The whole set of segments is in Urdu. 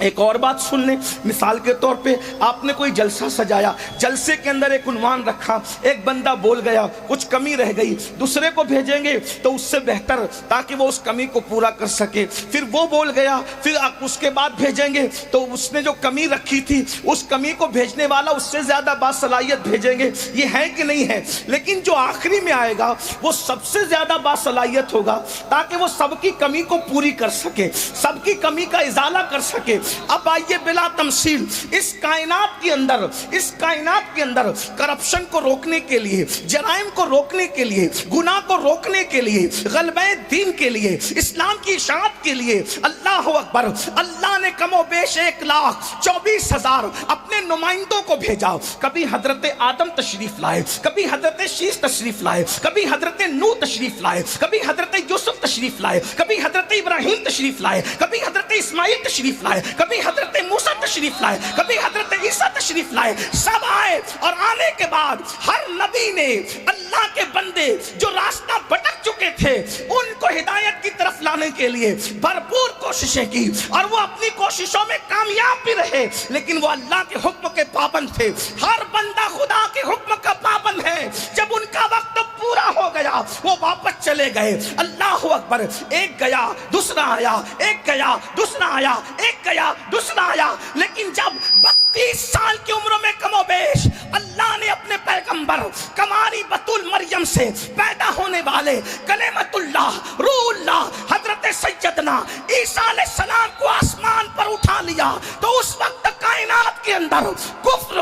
ایک اور بات سن لیں، مثال کے طور پہ آپ نے کوئی جلسہ سجایا، جلسے کے اندر ایک عنوان رکھا، ایک بندہ بول گیا، کچھ کمی رہ گئی، دوسرے کو بھیجیں گے تو اس سے بہتر تاکہ وہ اس کمی کو پورا کر سکے، پھر وہ بول گیا، پھر اس کے بعد بھیجیں گے تو اس نے جو کمی رکھی تھی اس کمی کو بھیجنے والا اس سے زیادہ باصلاحیت بھیجیں گے، یہ ہے کہ نہیں ہے؟ لیکن جو آخری میں آئے گا وہ سب سے زیادہ باصلاحیت ہوگا تاکہ وہ سب کی کمی کو پوری کر سکے، سب کی کمی کا ازالہ کر سکے۔ اب آئیے بلا تمثیل اس کائنات کے اندر کرپشن کو روکنے کے لیے، جرائم کو روکنے کے لیے، گناہ کو روکنے کے لیے، غلبہ دین کے لیے، اسلام کی اشاعت کے لیے، اللہ اکبر، اللہ نے کم و بیش 1,24,000 اپنے نمائندوں کو بھیجا۔ کبھی حضرت آدم تشریف لائے، کبھی حضرت شیش تشریف لائے، کبھی حضرت نوح تشریف لائے، کبھی حضرت یوسف تشریف لائے، کبھی حضرت ابراہیم تشریف لائے، کبھی حضرت اسماعیل تشریف لائے، کبھی حضرت موسیٰ تشریف لائے، کبھی حضرت عیسیٰ تشریف لائے۔ سب آئے اور آنے کے بعد ہر نبی نے اللہ کے بندے جو راستہ بھٹک چکے تھے ان کو ہدایت کی طرف لانے کے لیے بھرپور کوششیں کی، اور وہ اپنی کوششوں میں کامیاب بھی رہے، لیکن وہ اللہ کے حکم کے پابند تھے۔ ہر بندہ خدا کے حکم کا پابند ہے۔ جب ان کا وقت پورا ہو گیا وہ واپس چلے گئے۔ اللہ اکبر، ایک گیا دوسرا آیا، ایک گیا دوسرا آیا، ایک گیا دوسرا آیا، لیکن جب 32 سال کی عمر میں کم و بیش اللہ نے اپنے پیغمبر کماری بطول مریم سے پیدا ہونے والے کلمت اللہ روح اللہ حضرت سیدنا عیسیٰ علیہ السلام کو آسمان پر اٹھا لیا تو اس وقت کائنات کے اندر کفر،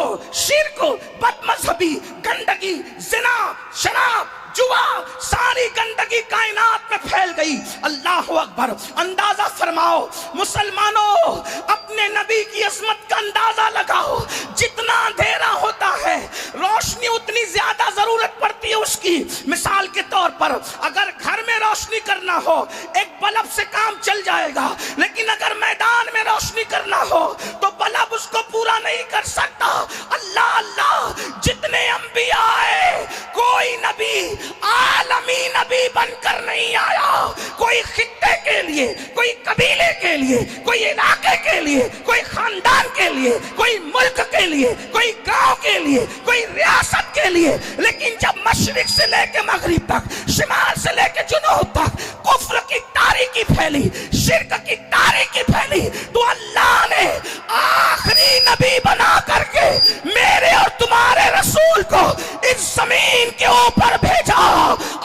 شرک، بد مذہبی، گندگی، زنا، شراب، جوا، ساری گندگی کائنات میں پھیل گئی۔ اللہ اکبر، اندازہ فرماؤ مسلمانوں، اپنے نبی کی عظمت کا اندازہ لگاؤ۔ جتنا اندھیرا ہوتا ہے روشنی اتنی زیادہ ضرورت پڑتی ہے اس کی۔ مثال کے طور پر اگر گھر میں روشنی کرنا ہو ایک بلب سے کام چل جائے گا، لیکن اگر میدان میں روشنی کرنا ہو تو بلب اس کو پورا نہیں کر سکتا۔ اللہ اللہ، جتنے انبیاء آئے کوئی نبی عالمی نبی بن کر نہیں آیا، کوئی خطے کے لیے، کوئی قبیلے کے لیے، کوئی علاقے کے لیے، کوئی خاندان کے لیے، کوئی ملک کے لیے، کوئی گاؤں کے لیے، کوئی ریاست کے لیے، لیکن جب مشرق سے لے کے مغرب تک، شمال سے لے کے جنوب تک کفر کی تاریکی پھیلی، شرک کی تاریکی پھیلی، تو اللہ نے آخری نبی بنا کر کے میرے اور تمہارے رسول کو اس زمین کے اوپر بھیجا۔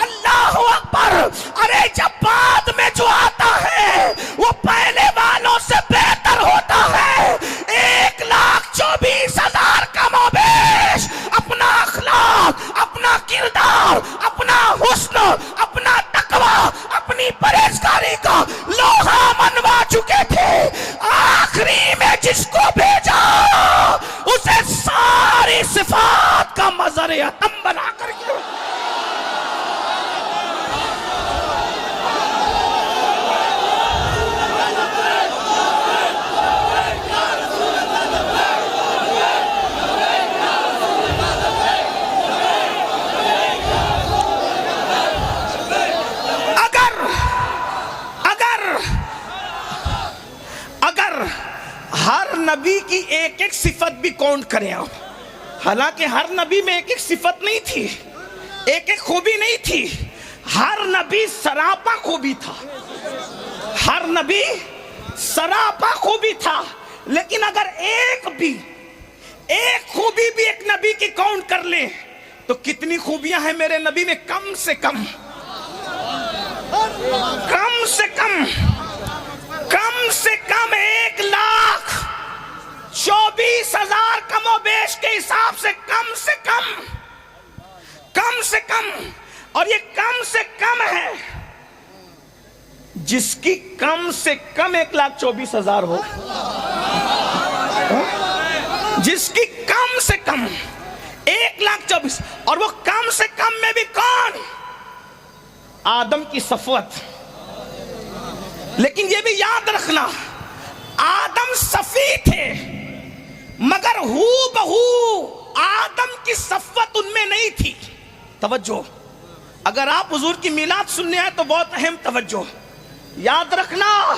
اللہ اکبر، ارے جب بعد میں جو آتا ہے وہ پہلے والوں سے بہتر ہوتا ہے۔ 1,24,000 کم و بیش اپنا اخلاق، اپنا کردار، اپنا حسن، اپنا تقوی، اپنی پرہیزگاری کا لوہا منوا چکے تھے۔ آخری میں جس کو بھیجا اسے ساری صفات کا مظہر اتم بنا کر کے ہر نبی کی ایک ایک صفت بھی کاؤنٹ کریں آپ، حالانکہ ہر نبی میں ایک ایک صفت نہیں تھی، ایک ایک خوبی نہیں تھی، ہر نبی سراپا خوبی تھا، ہر نبی سراپا خوبی تھا، لیکن اگر ایک خوبی بھی ایک نبی کی کاؤنٹ کر لیں تو کتنی خوبیاں ہیں میرے نبی میں؟ کم سے کم 1,24,000 کم و بیش کے حساب سے کم سے کم، اور یہ کم سے کم ہے جس کی کم سے کم 1,24,000 ہو، جس کی کم سے کم 1,24,000، اور وہ کم سے کم میں بھی کون؟ آدم کی صفوت۔ لیکن یہ بھی یاد رکھنا آدم صفی تھے مگر ہو بہو آدم کی صفوت ان میں نہیں تھی۔ توجہ، اگر آپ حضور کی میلاد سننے آئے تو بہت اہم توجہ، یاد رکھنا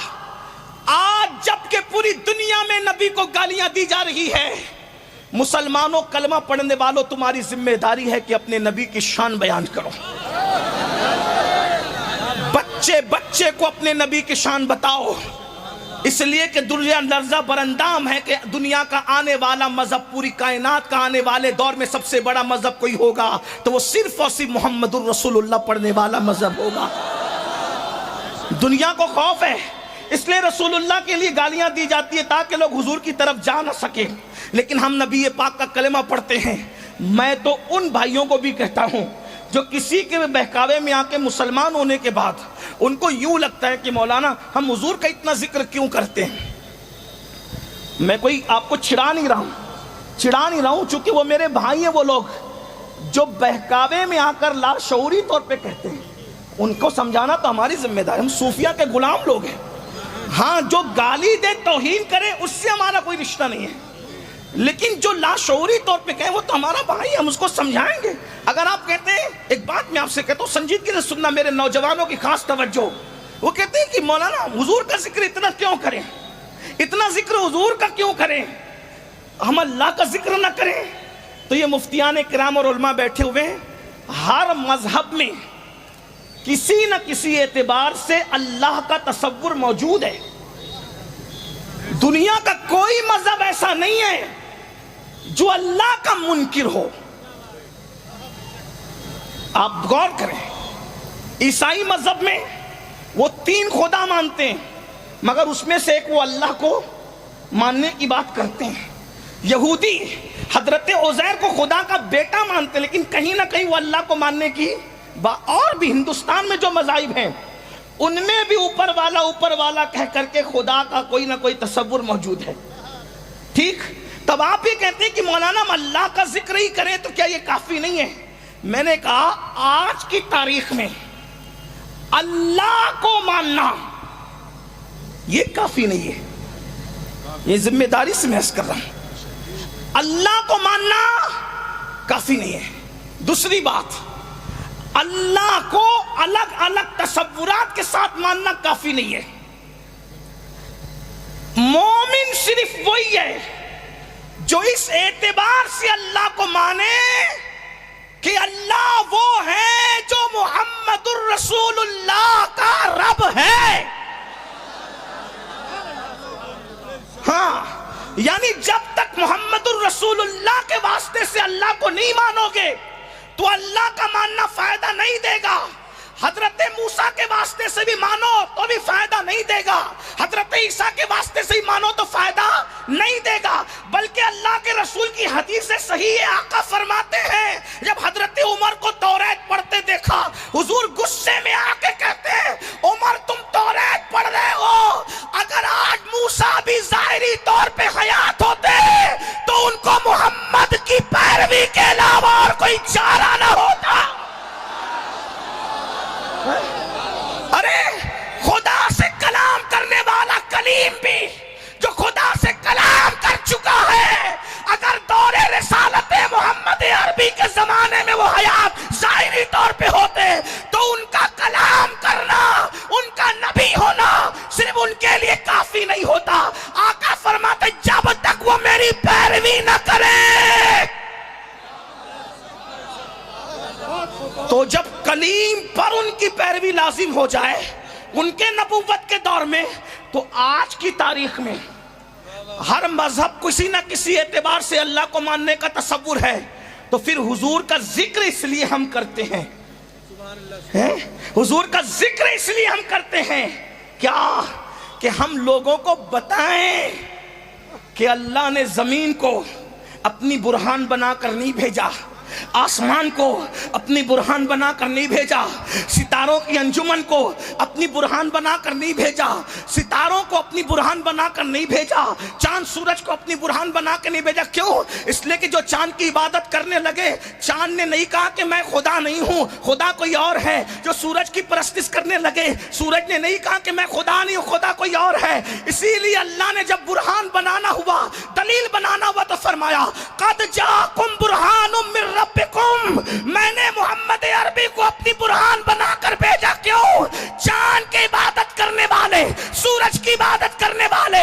جبکہ پوری دنیا میں نبی کو گالیاں دی جا رہی ہے، مسلمانوں کلمہ پڑھنے والوں تمہاری ذمہ داری ہے کہ اپنے نبی کی شان بیان کرو، بچے بچے کو اپنے نبی کی شان بتاؤ، اس لیے کہ دنیا لرزہ برندام ہے کہ دنیا کا آنے والا مذہب، پوری کائنات کا آنے والے دور میں سب سے بڑا مذہب کوئی ہوگا تو وہ صرف اور صرف محمد الرسول اللہ پڑھنے والا مذہب ہوگا۔ دنیا کو خوف ہے، اس لیے رسول اللہ کے لیے گالیاں دی جاتی ہے تاکہ لوگ حضور کی طرف جا نہ سکیں، لیکن ہم نبی پاک کا کلمہ پڑھتے ہیں۔ میں تو ان بھائیوں کو بھی کہتا ہوں جو کسی کے بہکاوے میں آ کے مسلمان ہونے کے بعد ان کو یوں لگتا ہے کہ مولانا ہم حضور کا اتنا ذکر کیوں کرتے ہیں۔ میں کوئی آپ کو چڑھا نہیں رہا ہوں چونکہ وہ میرے بھائی ہیں، وہ لوگ جو بہکاوے میں آ کر لاشعوری طور پہ کہتے ہیں، ان کو سمجھانا تو ہماری ذمہ داری، ہم صوفیہ کے غلام لوگ ہیں۔ ہاں جو گالی دے توہین کرے اس سے ہمارا کوئی رشتہ نہیں ہے، لیکن جو لاشعوری طور پہ کہے وہ تو ہمارا بھائی، ہم اس کو سمجھائیں گے۔ اگر آپ کہتے ہیں، ایک بات میں آپ سے کہتا ہوں سنجیدگی سے سننا، میرے نوجوانوں کی خاص توجہ، وہ کہتے ہیں کہ مولانا حضور کا ذکر اتنا کیوں کریں، اتنا ذکر حضور کا کیوں کریں، ہم اللہ کا ذکر نہ کریں؟ تو یہ مفتیان کرام اور علماء بیٹھے ہوئے ہیں، ہر مذہب میں کسی نہ کسی اعتبار سے اللہ کا تصور موجود ہے۔ دنیا کا کوئی مذہب ایسا نہیں ہے جو اللہ کا منکر ہو۔ آپ غور کریں، عیسائی مذہب میں وہ 3 خدا مانتے ہیں، مگر اس میں سے ایک وہ اللہ کو ماننے کی بات کرتے ہیں۔ یہودی حضرت عزیر کو خدا کا بیٹا مانتے ہیں، لیکن کہیں نہ کہیں وہ اللہ کو ماننے کی اور بھی ہندوستان میں جو مذاہب ہیں ان میں بھی اوپر والا کہہ کر کے خدا کا کوئی نہ کوئی تصور موجود ہے۔ ٹھیک، تب آپ یہ کہتے ہیں کہ مولانا ہم اللہ کا ذکر ہی کریں تو کیا یہ کافی نہیں ہے؟ میں نے کہا آج کی تاریخ میں اللہ کو ماننا یہ کافی نہیں ہے، یہ ذمہ داری سے محض کر رہا ہوں، اللہ کو ماننا کافی نہیں ہے۔ دوسری بات، اللہ کو الگ الگ تصورات کے ساتھ ماننا کافی نہیں ہے۔ مومن صرف وہی ہے جو اس اعتبار سے اللہ کو مانے کہ اللہ وہ ہے جو محمد الرسول اللہ کا رب ہے۔ ہاں، یعنی جب تک محمد الرسول اللہ کے واسطے سے اللہ کو نہیں مانو گے تو اللہ کا ماننا فائدہ نہیں دے گا۔ حضرت موسیٰ کے واسطے سے بھی مانو تو بھی فائدہ نہیں دے گا، حضرت عیسیٰ کے واسطے سے بھی مانو تو فائدہ نہیں دے گا، بلکہ اللہ کے رسول کی حدیث صحیح ہے، آقا فرماتے ہیں جب حضرت عمر کو توریت پڑھتے دیکھا، حضور غصے میں آ کے کہتے ہیں عمر تم توریت پڑھ رہے ہو، اگر آج موسیٰ بھی ظاہری طور پہ حیات ہوتے تو ان کو محمد کی پیروی کے علاوہ اور کوئی چارہ نہ ہوتا۔ ارے خدا سے کلام کرنے والا کلیم بھی جو خدا سے کلام کر چکا ہے، اگر دور رسالت محمد عربی کے زمانے میں وہ حیات ظاہری طور پہ ہوتے تو ان کا کلام کرنا، ان کا نبی ہونا صرف ان کے لیے کافی نہیں ہوتا۔ آقا فرماتے جب تک وہ میری پیروی نہ کریں، تو جب کلیم پر ان کی پیروی لازم ہو جائے ان کے نبوت کے دور میں، تو آج کی تاریخ میں ہر مذہب کسی نہ کسی اعتبار سے اللہ کو ماننے کا تصور ہے، تو پھر حضور کا ذکر اس لیے ہم کرتے ہیں، حضور کا ذکر اس لیے ہم کرتے ہیں کیا کہ ہم لوگوں کو بتائیں کہ اللہ نے زمین کو اپنی برہان بنا کر نہیں بھیجا، آسمان کو اپنی برہان بنا کر نہیں بھیجا، ستاروں کی انجمن کو اپنی برہان بنا کر نہیں بھیجا، ستاروں کو اپنی برہان بنا کر نہیں بھیجا، چاند سورج کو اپنی برہان بنا کے نہیں بھیجا۔ کیوں؟ اس لیے کہ جو چاند کی عبادت کرنے لگے، چاند نے نہیں کہا کہ میں خدا نہیں ہوں، خدا کوئی اور ہے۔ جو سورج کی پرستش کرنے لگے، سورج نے نہیں کہا کہ میں خدا نہیں ہوں، خدا کوئی اور ہے۔ اسی لیے اللہ نے جب برہان بنانا ہوا، دلیل بنانا ہوا، تو فرمایا قد جاءکم برہان من ربکم، میں نے محمد عربی کو اپنی برہان بنا کر بھیجا۔ کیوں؟ چاند کی عبادت کرنے والے، سورج کی عبادت کرنے والے،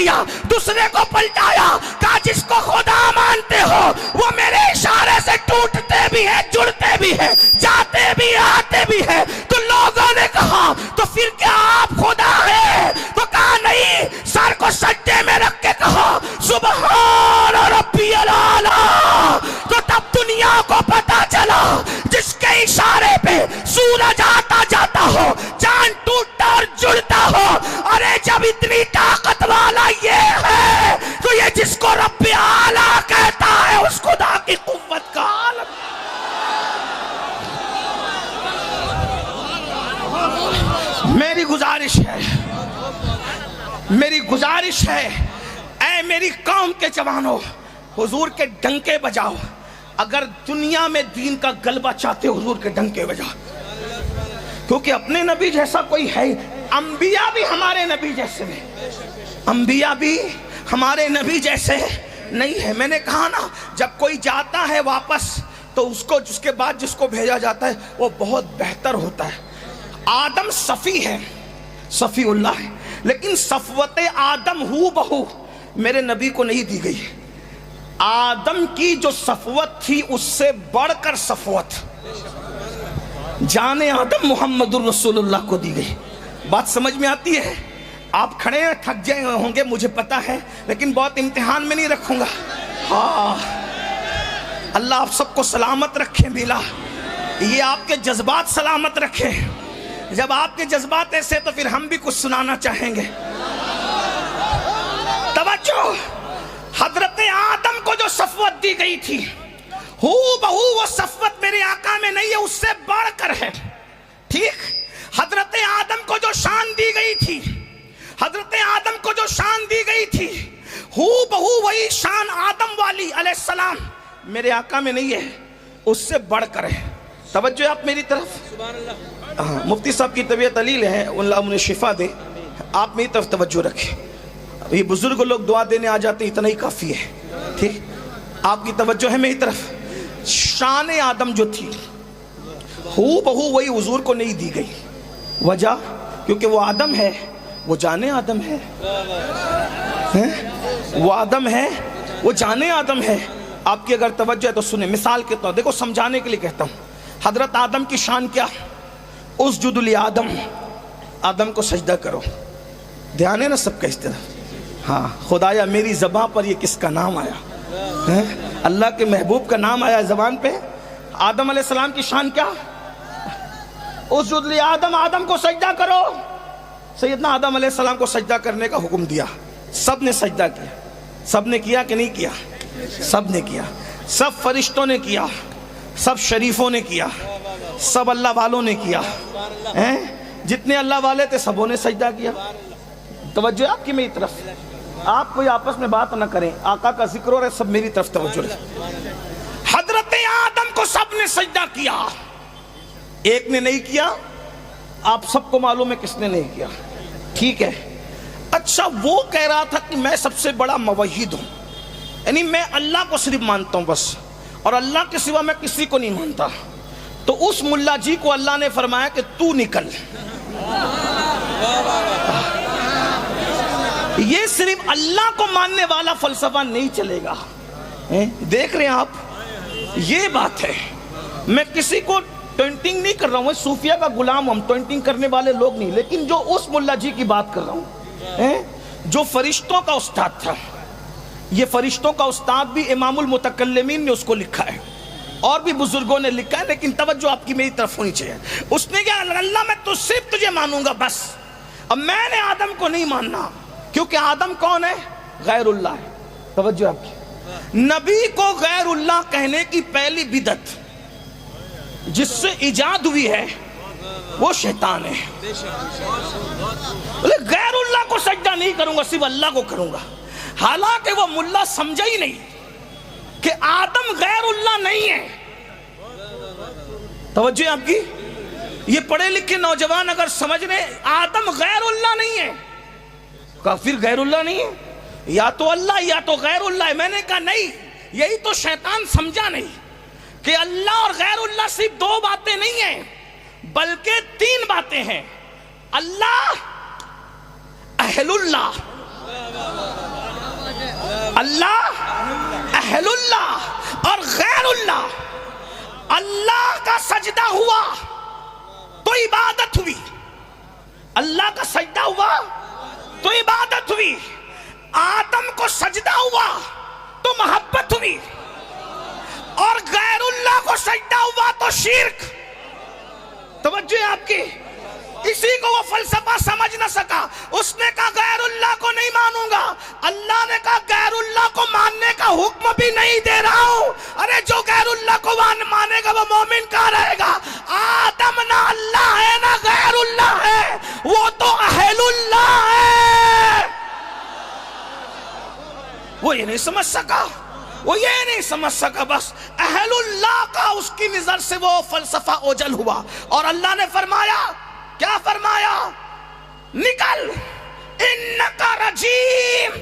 کیا, دوسرے کو پلٹایا, کہا جس کو خدا مانتے ہو وہ میرے اشارے سے ٹوٹتے بھی ہیں, جڑتے بھی ہیں, جاتے بھی ہیں, آتے بھی ہیں. تو لوگوں نے کہا تو پھر کیا آپ خدا ہے؟ تو کہا نہیں, سر کو سجدے میں رکھ کے کہا سبحان ربی الاعلیٰ. تو تب دنیا کو پتا چلا جس کے اشارے پہ سورج آتا جاتا ہو, چاند ٹوٹتا اور جڑتا ہو, ارے جب اتنی طاقت والا یہ ہے تو یہ جس کو رب اعلیٰ کہتا ہے اس خدا کی قوت کا عالم. میری گزارش ہے اے میری قوم کے جوانوں, حضور کے ڈنکے بجاؤ. اگر دنیا میں دین کا غلبہ چاہتے ہو حضور کے ڈنکے بجاؤ, کیونکہ اپنے نبی جیسا کوئی ہے. انبیاء بھی ہمارے نبی جیسے ہیں, انبیاء بھی ہمارے نبی جیسے نہیں ہے. میں نے کہا نا, جب کوئی جاتا ہے واپس تو اس کے بعد جس کو بھیجا جاتا ہے وہ بہت بہتر ہوتا ہے. آدم صفی ہے, صفی اللہ ہے, لیکن صفوت آدم ہو بہو میرے نبی کو نہیں دی گئی. آدم کی جو صفوت تھی اس سے بڑھ کر صفوت جان آدم محمد الرسول اللہ کو دی گئی. بات سمجھ میں آتی ہے؟ آپ کھڑے ہیں, تھک جائے ہوں گے مجھے پتا ہے, لیکن بہت امتحان میں نہیں رکھوں گا. ہاں, اللہ آپ سب کو سلامت رکھے. بلا یہ آپ کے جذبات سلامت رکھے. جب آپ کے جذبات ایسے تو پھر ہم بھی کچھ سنانا چاہیں گے. توجہ, حضرت آدم کو جو صفوت دی گئی تھی ہو بہو وہ صفوت میرے آقا میں نہیں ہے, اس سے بڑھ کر ہے. ٹھیک, حضرت آدم کو جو شان دی گئی تھی, حضرت آدم کو جو شان دی گئی تھی ہو بہو وہی شان آدم والی علیہ السلام میرے آقا میں نہیں ہے, اس سے بڑھ کر ہے. توجہ آپ میری طرف. مفتی صاحب کی طبیعت علیل ہے, اللہ انہیں شفا دے. آپ میری طرف توجہ رکھیں. یہ بزرگ لوگ دعا دینے آ جاتے اتنا ہی کافی ہے. ٹھیک, آپ کی توجہ ہے میری طرف. شان آدم جو تھی ہو بہو وہی حضور کو نہیں دی گئی. وجہ کیونکہ وہ آدم ہے, وہ جانے آدم ہے, وہ آدم ہے, وہ جانے آدم ہے. آپ کی اگر توجہ ہے تو سنیں. مثال کے طور دیکھو, سمجھانے کے لیے کہتا ہوں. حضرت آدم کی شان کیا؟ اسجد لآدم, آدم کو سجدہ کرو. دھیان ہے نا سب کا اس طرح. ہاں, خدایا میری زبان پر یہ کس کا نام آیا؟ اللہ کے محبوب کا نام آیا زبان پہ. آدم علیہ السلام کی شان کیا؟ اسجد لآدم, آدم کو سجدہ کرو. سیدنا آدم علیہ السلام کو سجدہ کرنے کا حکم دیا. سب نے سجدہ کیا. سب نے کیا کہ نہیں کیا؟ سب نے کیا. سب فرشتوں نے کیا, سب شریفوں نے کیا, سب اللہ والوں نے کیا. جتنے اللہ والے تھے سبوں نے سجدہ کیا. توجہ آپ کی میری طرف. آپ کوئی آپس میں بات نہ کریں, آقا کا ذکر ہو رہا ہے, سب میری طرف توجہ رکھیں. حضرت آدم کو سب نے سجدہ کیا, ایک نے نہیں کیا. آپ سب کو معلوم ہے کس نے نہیں کیا. ٹھیک ہے, اچھا وہ کہہ رہا تھا کہ میں سب سے بڑا موحد ہوں, یعنی میں اللہ کو صرف مانتا ہوں بس, اور اللہ کے سوا میں کسی کو نہیں مانتا. تو اس ملا جی کو اللہ نے فرمایا کہ تو نکل. یہ صرف اللہ کو ماننے والا فلسفہ نہیں چلے گا. دیکھ رہے ہیں آپ, یہ بات ہے. میں کسی کو ٹوینٹنگ نہیں کر رہا ہوں, صوفیہ کا غلام ہوں, ہم ٹوینٹنگ کرنے والے لوگ نہیں. لیکن جو اس ملا جی کی بات کر رہا ہوں, جو فرشتوں کا استاد تھا, یہ فرشتوں کا استاد بھی امام المتکلمین نے اس کو لکھا ہے, اور بھی بزرگوں نے لکھا ہے. لیکن توجہ آپ کی میری طرف ہونی چاہیے. اس نے کہا اللہ میں تو صرف تجھے مانوں گا بس, اب میں نے آدم کو نہیں ماننا, کیونکہ آدم کون ہے؟ غیر اللہ ہے. توجہ آپ کی. نبی کو غیر اللہ کہنے کی پہلی بدعت جس سے ایجاد ہوئی ہے وہ شیطان ہے. غیر اللہ کو سجدہ نہیں کروں گا, صرف اللہ کو کروں گا. حالانکہ وہ ملا سمجھا ہی نہیں کہ آدم غیر اللہ نہیں ہے. توجہ آپ کی. یہ پڑھے لکھے نوجوان اگر سمجھ رہے آدم غیر اللہ نہیں ہے, کافر غیر اللہ نہیں ہے, یا تو اللہ یا تو غیر اللہ ہے. میں نے کہا نہیں, یہی تو شیطان سمجھا نہیں کہ اللہ اور غیر اللہ صرف دو باتیں نہیں ہیں بلکہ تین باتیں ہیں. اللہ, اہل اللہ, اللہ اہل اللہ اور غیر اللہ. اللہ کا سجدہ ہوا تو عبادت ہوئی, اللہ کا سجدہ ہوا تو عبادت ہوئی. آدم کو سجدہ ہوا تو محبت ہوئی, اور غیر اللہ کو سجدہ ہوا تو شرک. توجہ ہے آپ کی. اسی کو وہ فلسفہ سمجھ نہ سکا. اس نے کہا غیر اللہ کو نہیں مانوں گا. اللہ نے کہا غیر اللہ کو ماننے کا حکم بھی نہیں دے رہا ہوں. ارے جو غیر اللہ کو مانے گا وہ مومن کہاں رہے گا؟ آدم نہ اللہ ہے نہ غیر اللہ ہے, وہ تو اہل اللہ ہے. وہ یہ نہیں سمجھ سکا, وہ یہ نہیں سمجھ سکا. بس اہل اللہ کا اس کی نظر سے وہ فلسفہ اوجل ہوا. اور اللہ نے فرمایا, کیا فرمایا؟ نکل, انکا رجیم,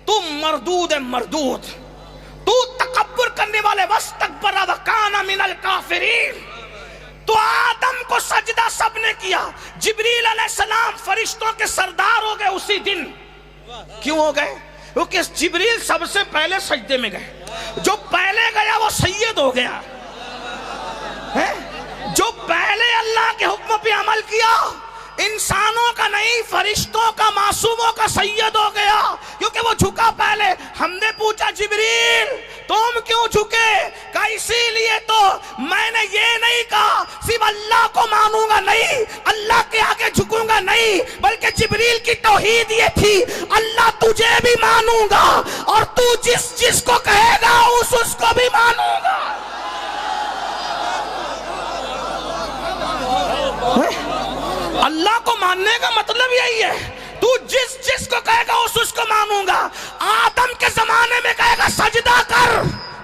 تم مردود مردود, تو تکبر کرنے والے, واستکبر وکان من الکافرین. تو آدم کو سجدہ سب نے کیا. جبریل علیہ السلام فرشتوں کے سردار ہو گئے اسی دن. کیوں ہو گئے؟ کیونکہ جبریل سب سے پہلے سجدے میں گئے. جو پہلے گیا وہ سید ہو گیا. جو پہلے اللہ کے حکم پہ عمل کیا, انسانوں کا نہیں فرشتوں کا, معصوموں کا سید ہو گیا, کیونکہ وہ جھکا پہلے. ہم نے پوچھا جبریل تم کیوں جھکے؟ کہا اسی لیے تو میں نے یہ نہیں کہا صرف اللہ کو مانوں گا, نہیں اللہ کے آگے جھکوں گا, نہیں, بلکہ جبریل کی توحید یہ تھی اللہ تجھے بھی مانوں گا اور تو جس کو کہے گا اس کو بھی مانوں گا. اللہ کو ماننے کا مطلب یہی ہے, تو جس کو کہے گا اس کو مانوں گا. آدم کے زمانے میں کہے گا سجدہ کر,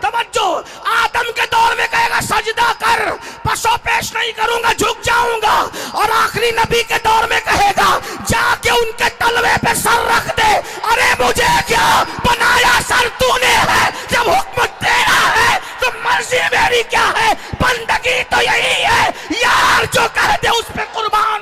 توجہ, آدم کے دور میں کہے گا سجدہ کر, پسو پیش نہیں کروں گا, جھک جاؤں گا. اور آخری نبی کے دور میں کہے گا جا کے ان کے تلوے پہ سر رکھ دے. ارے مجھے کیا بنایا سر تو نے ہے, جب حکم تیرا ہے تو مرضی میری کیا ہے؟ بندگی تو یہی ہے یار, جو کہہ دے اس پہ قربان.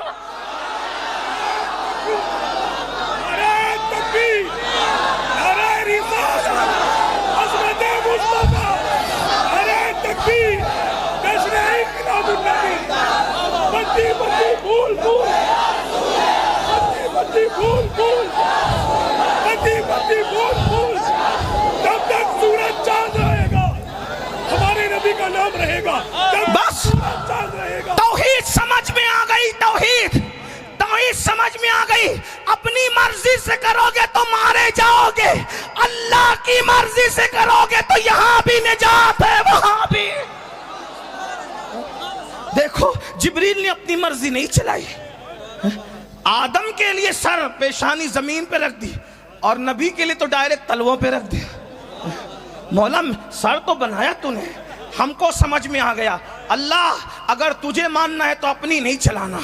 جب تک سورج چاند رہے گا ہمارے نبی کا نام رہے گا. بس توحید سمجھ میں آ گئی, توحید سمجھ میں آ گئی. اپنی مرضی سے کرو گے تو مارے جاؤ گے, اللہ کی مرضی سے کرو گے تو یہاں بھی نجات ہے وہاں بھی. دیکھو جبریل نے اپنی مرضی نہیں چلائی. آدم کے لیے سر پیشانی زمین پہ رکھ دی, اور نبی کے لیے تو ڈائریکٹ تلووں پہ رکھ دی. مولا سر تو بنایا تو نے, ہم کو سمجھ میں آ گیا. اللہ اگر تجھے ماننا ہے تو اپنی نہیں چلانا,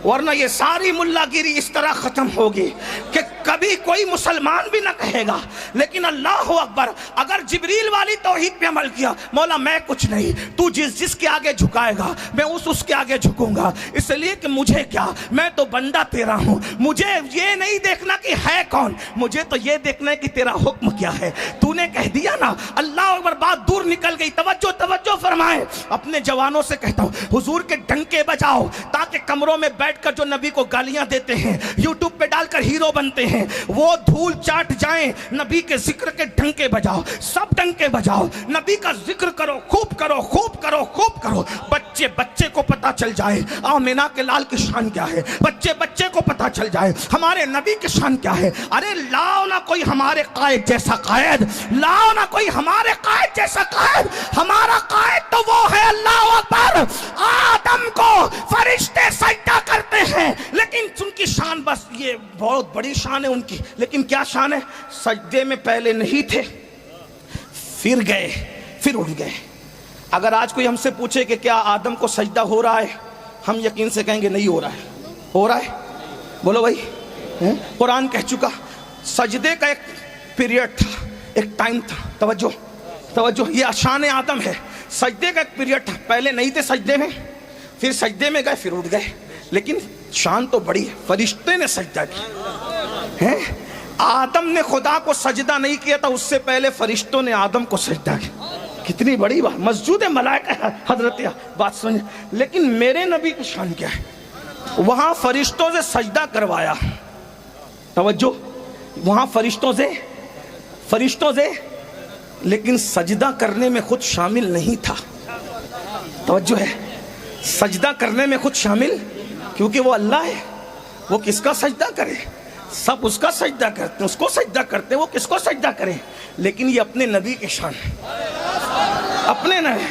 ورنہ یہ ساری ملا گیری اس طرح ختم ہوگی کہ کبھی کوئی مسلمان بھی نہ کہے گا. لیکن اللہ اکبر, اگر جبریل والی توحید پہ عمل کیا, مولا میں کچھ نہیں, تو جس کے آگے جھکائے گا میں اس کے آگے جھکوں گا. اس لیے کہ مجھے کیا, میں تو بندہ تیرا ہوں, مجھے یہ نہیں دیکھنا کہ ہے کون, مجھے تو یہ دیکھنا ہے کہ تیرا حکم کیا ہے. تو نے کہہ دیا نا, اللہ اکبر, بات دور نکل گئی. توجہ فرمائیں. اپنے جوانوں سے کہتا ہوں حضور کے ڈنکے بجاؤ, تاکہ کمروں میں بیٹھ کر جو نبی کو گالیاں دیتے ہیں, یوٹیوب پہ ڈال کر ہیرو بنتے ہیں, وہ دھول چاٹ جائیں. نبی کے ذکر کے ڈنکے بجاؤ, سب ڈنکے بجاؤ, نبی کا ذکر کرو, خوب کرو, خوب کرو, خوب کرو. بچے کو پتا چل جائے آمینہ کے لال کی شان کیا ہے, بچے کو پتا چل جائے ہمارے نبی کی شان کیا ہے. ارے لاؤ نہ کوئی ہمارے قائد جیسا قائد, لاؤ نہ کوئی ہمارے قائد جیسا قائد. ہمارا قائد تو وہ ہے اللہ اکبر. آدم کو فرشتے سجدہ کرتے ہیں, لیکن ان کی شان, بس یہ بہت بڑی شان ہے ان کی, لیکن کیا شان ہے؟ سجدے میں پہلے نہیں تھے, پھر گئے, پھر اٹھ گئے. اگر آج کوئی ہم سے پوچھے کہ کیا آدم کو سجدہ ہو رہا ہے, ہم یقین سے کہیں گے نہیں ہو رہا ہے. ہو رہا ہے؟ بولو بھائی. قرآن کہہ چکا سجدے کا ایک پیریڈ تھا, ایک ٹائم تھا. توجہ, یہ شان آدم ہے. سجدے کا ایک پیریڈ تھا, پہلے نہیں تھے سجدے میں, پھر سجدے میں گئے, پھر اٹھ گئے. لیکن شان تو بڑی ہے, فرشتے نے سجدہ کیا. آدم نے خدا کو سجدہ نہیں کیا تھا، اس سے پہلے فرشتوں نے آدم کو سجدہ کیا. کتنی بڑی بات. مسجود ملائکہ ہے حضرت، بات سمجھ. لیکن میرے نبی کی شان کیا ہے؟ وہاں فرشتوں سے سجدہ کروایا. توجہ، وہاں فرشتوں سے لیکن سجدہ کرنے میں خود شامل نہیں تھا. توجہ ہے، سجدہ کرنے میں خود شامل، کیونکہ وہ اللہ ہے. وہ کس کا سجدہ کرے؟ سب اس کا سجدہ کرتے ہیں، اس کو سجدہ کرتے ہیں. وہ کس کو سجدہ کرے؟ لیکن یہ اپنے نبی کی شان ہے. اپنے نبی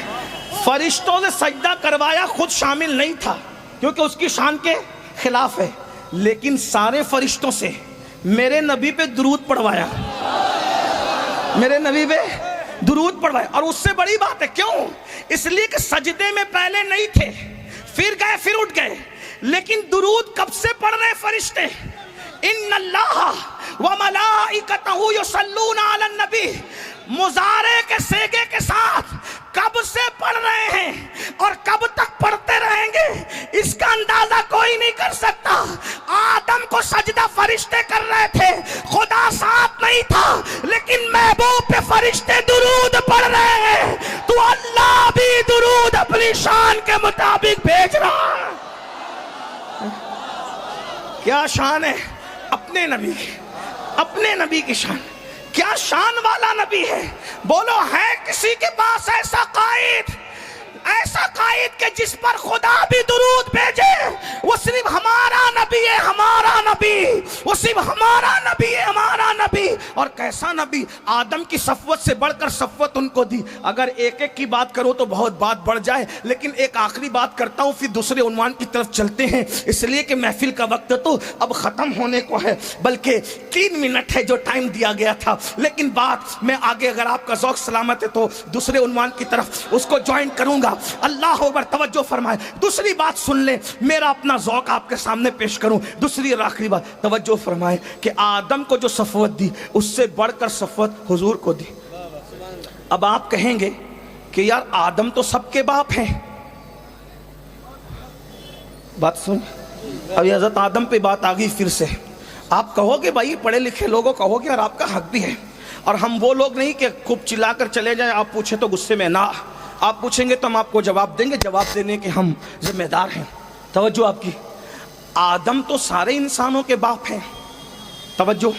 فرشتوں سے سجدہ کروایا، خود شامل نہیں تھا کیونکہ اس کی شان کے خلاف ہے. لیکن سارے فرشتوں سے میرے نبی پہ درود پڑھوایا، میرے نبی پہ درود پڑھوایا. اور اس سے بڑی بات ہے، کیوں؟ اس لیے کہ سجدے میں پہلے نہیں تھے، پھر گئے، پھر اٹھ گئے. لیکن درود کب سے پڑھ رہے فرشتے؟ ان اللہ وملائکتہ یصلون علی النبی، مضارع کے صیغے کے ساتھ کب سے پڑھ رہے ہیں اور کب تک پڑھتے رہیں گے اس کا اندازہ کوئی نہیں کر سکتا. آدم کو سجدہ فرشتے کر رہے تھے، خدا ساتھ نہیں تھا، لیکن محبوب پہ فرشتے درود پڑھ رہے ہیں. تو اللہ بھی درود اپنی شان کے مطابق بھیج رہا ہے. کیا شان ہے اپنے نبی کی، اپنے نبی کی شان. کیا شان والا نبی ہے. بولو، ہے کسی کے پاس ایسا قائد کہ جس پر خدا بھی درود بھیجے؟ وہ صرف ہمارا نبی ہے، ہمارا نبی. وہ صرف ہمارا نبی ہے، ہمارا نبی. اور کیسا نبی؟ آدم کی صفوت سے بڑھ کر صفوت ان کو دی. اگر ایک ایک کی بات کرو تو بہت بات بڑھ جائے، لیکن ایک آخری بات کرتا ہوں، پھر دوسرے عنوان کی طرف چلتے ہیں. اس لیے کہ محفل کا وقت تو اب ختم ہونے کو ہے، بلکہ 3 منٹ ہے جو ٹائم دیا گیا تھا. لیکن بات میں آگے، اگر آپ کا ذوق سلامت ہے تو دوسرے عنوان کی طرف اس کو جوائن کروں گا. اللہ اکبر. توجہ فرمائے، دوسری بات سن لیں، میرا اپنا ذوق آپ کے سامنے پیش کروں. دوسری اور آخری بات توجہ فرمائے کہ آدم کو جو صفوت دی، اس سے بڑھ کر صفوت حضور کو دی. اب آپ کہیں گے کہ یار آدم تو سب کے باپ ہیں. بات سن، اب حضرت آدم پہ بات آ گئی. پھر سے آپ کہو گے بھائی پڑھے لکھے لوگوں کہو گے، اور آپ کا حق بھی ہے. اور ہم وہ لوگ نہیں کہ خوب چلا کر چلے جائیں، آپ پوچھیں تو غصے میں نہ، آپ پوچھیں گے تو ہم آپ کو جواب دیں گے، جواب دینے کے ہم ذمہ دار ہیں. توجہ آپ کی. آدم تو سارے انسانوں کے باپ ہیں. توجہ.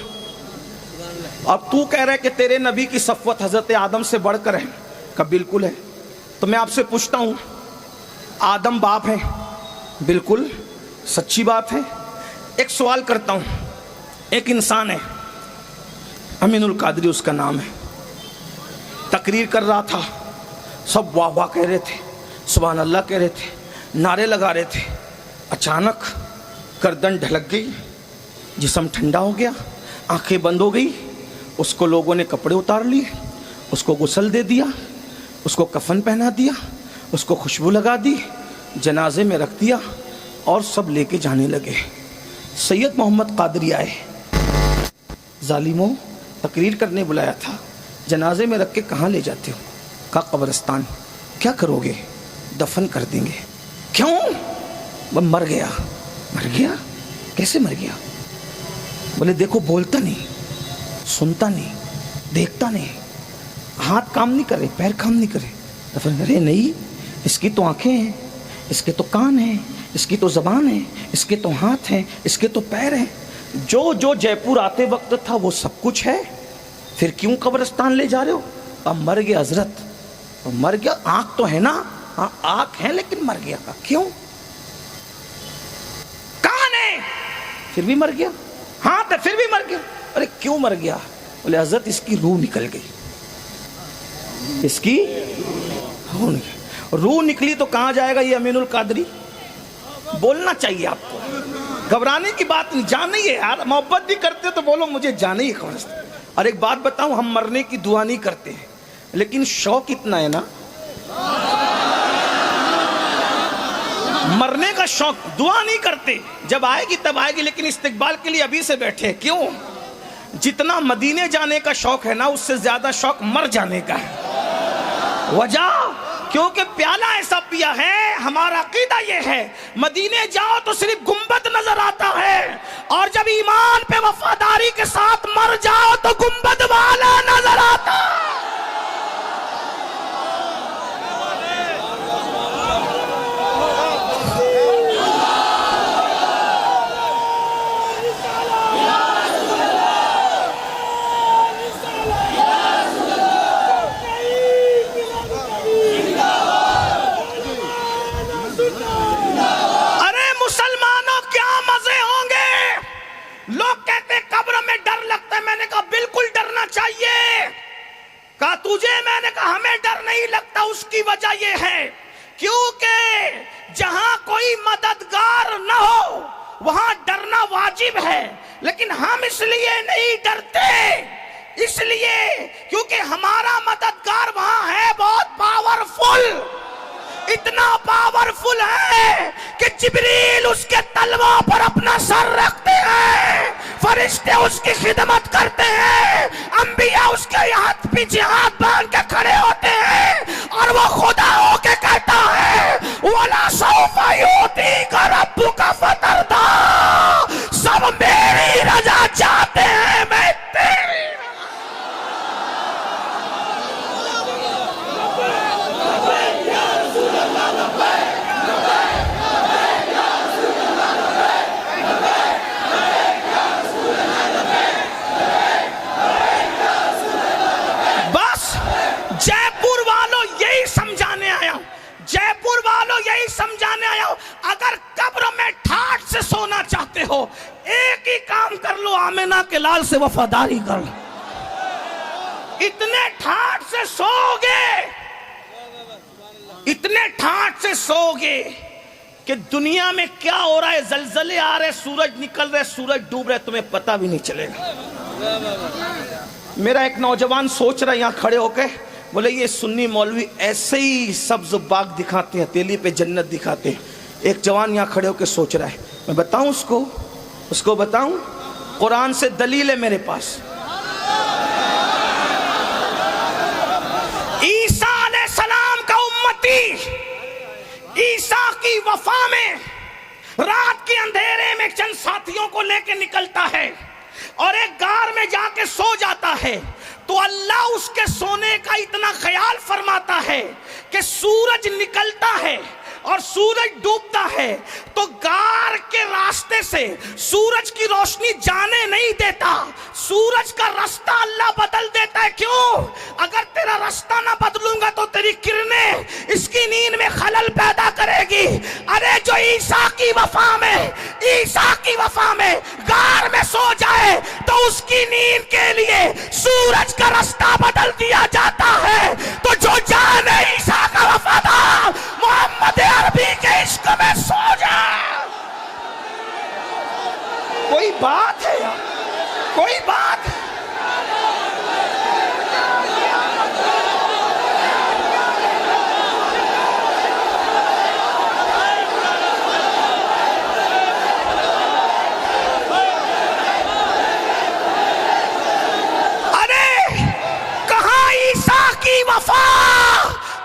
اب تو کہہ رہے کہ تیرے نبی کی صفوت حضرت آدم سے بڑھ کر ہے، کہ بالکل ہے. تو میں آپ سے پوچھتا ہوں، آدم باپ ہیں؟ بالکل سچی بات ہے. ایک سوال کرتا ہوں، ایک انسان ہے، امین القادری اس کا نام ہے، تقریر کر رہا تھا، سب واہ واہ کہہ رہے تھے، سبحان اللہ کہہ رہے تھے، نعرے لگا رہے تھے. اچانک گردن ڈھلک گئی، جسم ٹھنڈا ہو گیا، آنکھیں بند ہو گئی. اس کو لوگوں نے کپڑے اتار لیے، اس کو غسل دے دیا، اس کو کفن پہنا دیا، اس کو خوشبو لگا دی، جنازے میں رکھ دیا اور سب لے کے جانے لگے. سید محمد قادری آئے، ظالموں تقریر کرنے بلایا تھا، جنازے میں رکھ کے کہاں لے جاتے ہو؟ کہا قبرستان. کیا کرو گے؟ دفن کر دیں گے. کیوں؟ وہ مر گیا. مر گیا؟ کیسے مر گیا؟ بولے دیکھو، بولتا نہیں، سنتا نہیں، دیکھتا نہیں، ہاتھ کام نہیں کرے، پیر کام نہیں کرے. دفن کرے نہیں، اس کی تو آنکھیں ہیں، اس کے تو کان ہیں، اس کی تو زبان ہے، اس کے تو ہاتھ ہیں، اس کے تو پیر ہیں. جو جے پور آتے وقت تھا وہ سب کچھ ہے، پھر کیوں قبرستان لے جا رہے ہو؟ اب مر گیا حضرت، مر گیا. آنکھ تو ہے نا؟ ہاں آنکھ ہے لیکن مر گیا. کیوں؟ کان ہے پھر بھی مر گیا، ہاتھ ہے پھر بھی مر گیا. ارے کیوں مر گیا؟ بولے حضرت اس کی روح نکل گئی. اس کی روح نکلی تو کہاں جائے گا یہ امین القادری؟ بولنا چاہیے آپ کو، گھبرانے کی بات نہیں. جانا ہی ہے یار، محبت بھی کرتے تو بولو مجھے جانا ہی ہے. اور ایک بات بتاؤں، ہم مرنے کی دعا نہیں کرتے ہیں، لیکن شوق اتنا ہے نا، مرنے کا شوق. دعا نہیں کرتے، جب آئے گی تب آئے گی، لیکن استقبال کے لیے ابھی سے بیٹھے. کیوں؟ جتنا مدینے جانے کا شوق ہے نا، اس سے زیادہ شوق مر جانے کا ہے. وجہ کیونکہ پیالہ ایسا پیا ہے. ہمارا عقیدہ یہ ہے مدینے جاؤ تو صرف گنبد نظر آتا ہے، اور جب ایمان پہ وفاداری کے ساتھ مر نہیں لگتا اس کی وجہ یہ ہے کیونکہ جہاں کوئی مددگار نہ ہو وہاں ڈرنا واجب ہے، لیکن ہم اس لیے نہیں ڈرتے، اس لیے کیونکہ ہمارا مددگار وہاں ہے بہت پاورفل، اتنا پاورفل ہے کہ جبریل اس کے تلووں پر اپنا سر رکھتے ہیں، فرشتے اس کی خدمت کرتے ہیں، انبیاء اس کے ہاتھ پیچھے ہاتھ باندھ کے کھڑے ہوتے ہیں، اور وہ خدا ہو کے کہتا ہے وَلَا سَوْفَ يُعْطِيكَ رَبُّكَ فَتَرْضَىٰ، سب میری رضا چاہتے ہیں، میں تیری سمجھانے آیا ہوں، اگر قبر میں ٹھاٹ سے سونا چاہتے ہو ایک ہی کام کر لو، آمنہ کے لال سے وفاداری کر لو، اتنے ٹھاٹ سے سو گے، اتنے ٹھاٹ سے سو گے کہ دنیا میں کیا ہو رہا ہے، زلزلے آ رہے، سورج نکل رہے، سورج ڈوب رہے، تمہیں پتہ بھی نہیں چلے گا۔ میرا ایک نوجوان سوچ رہا ہے یہاں کھڑے ہو کے، بولے یہ سنی مولوی ایسے ہی سبز باغ دکھاتے ہیں، تیلی پہ جنت دکھاتے ہیں۔ ایک جوان یہاں کھڑے ہو کے سوچ رہا ہے، میں بتاؤں اس کو بتاؤں، قرآن سے دلیل ہے میرے پاس۔ عیسیٰ علیہ السلام کا امتی عیسیٰ کی وفا میں رات کے اندھیرے میں چند ساتھیوں کو لے کے نکلتا ہے اور ایک غار میں جا کے سو جاتا ہے، تو اللہ اس کے سونے کا اتنا خیال فرماتا ہے کہ سورج نکلتا ہے اور سورج ڈوبتا ہے تو غار کے راستے سے سورج کی روشنی جانے نہیں دیتا، سورج کا رستہ اللہ بدل دیتا ہے۔ کیوں؟ اگر تیرا رستہ نہ بدلوں گا تو تیری کرنیں اس کی نیند میں خلل پیدا کرے گی۔ ارے جو عیسیٰ کی وفا میں غار میں سو جائے تو اس کی نیند کے لیے سورج کا رستہ بدل دیا جاتا ہے۔ تو جو جان ہے عیسیٰ کا وفادار محمد عربی کے عشق میں سو جائے۔ کوئی بات ہے یار، کوئی بات ہے۔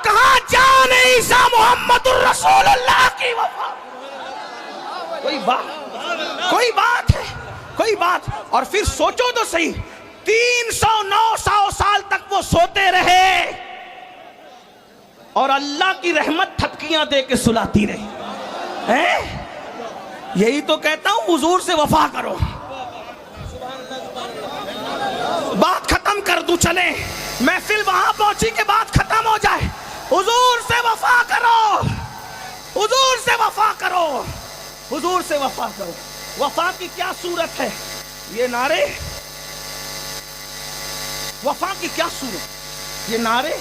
کہاں جان عیسیٰ محمد الرسول اللہ کی وفا؟ کوئی بات۔ اور پھر سوچو تو صحیح، 309 سال تک وہ سوتے رہے اور اللہ کی رحمت تھپکیاں دے کے سلاتی رہی۔ یہی تو کہتا ہوں حضور سے وفا کرو۔ بات ختم کر دوں، چلیں محفل وہاں پہنچی کہ بات ختم ہو جائے۔ حضور سے وفا کرو، حضور سے وفا کرو، حضور سے وفا کرو۔ وفا کی کیا صورت ہے؟ یہ نعرے، وفا کی کیا صورت؟ یہ نعرے،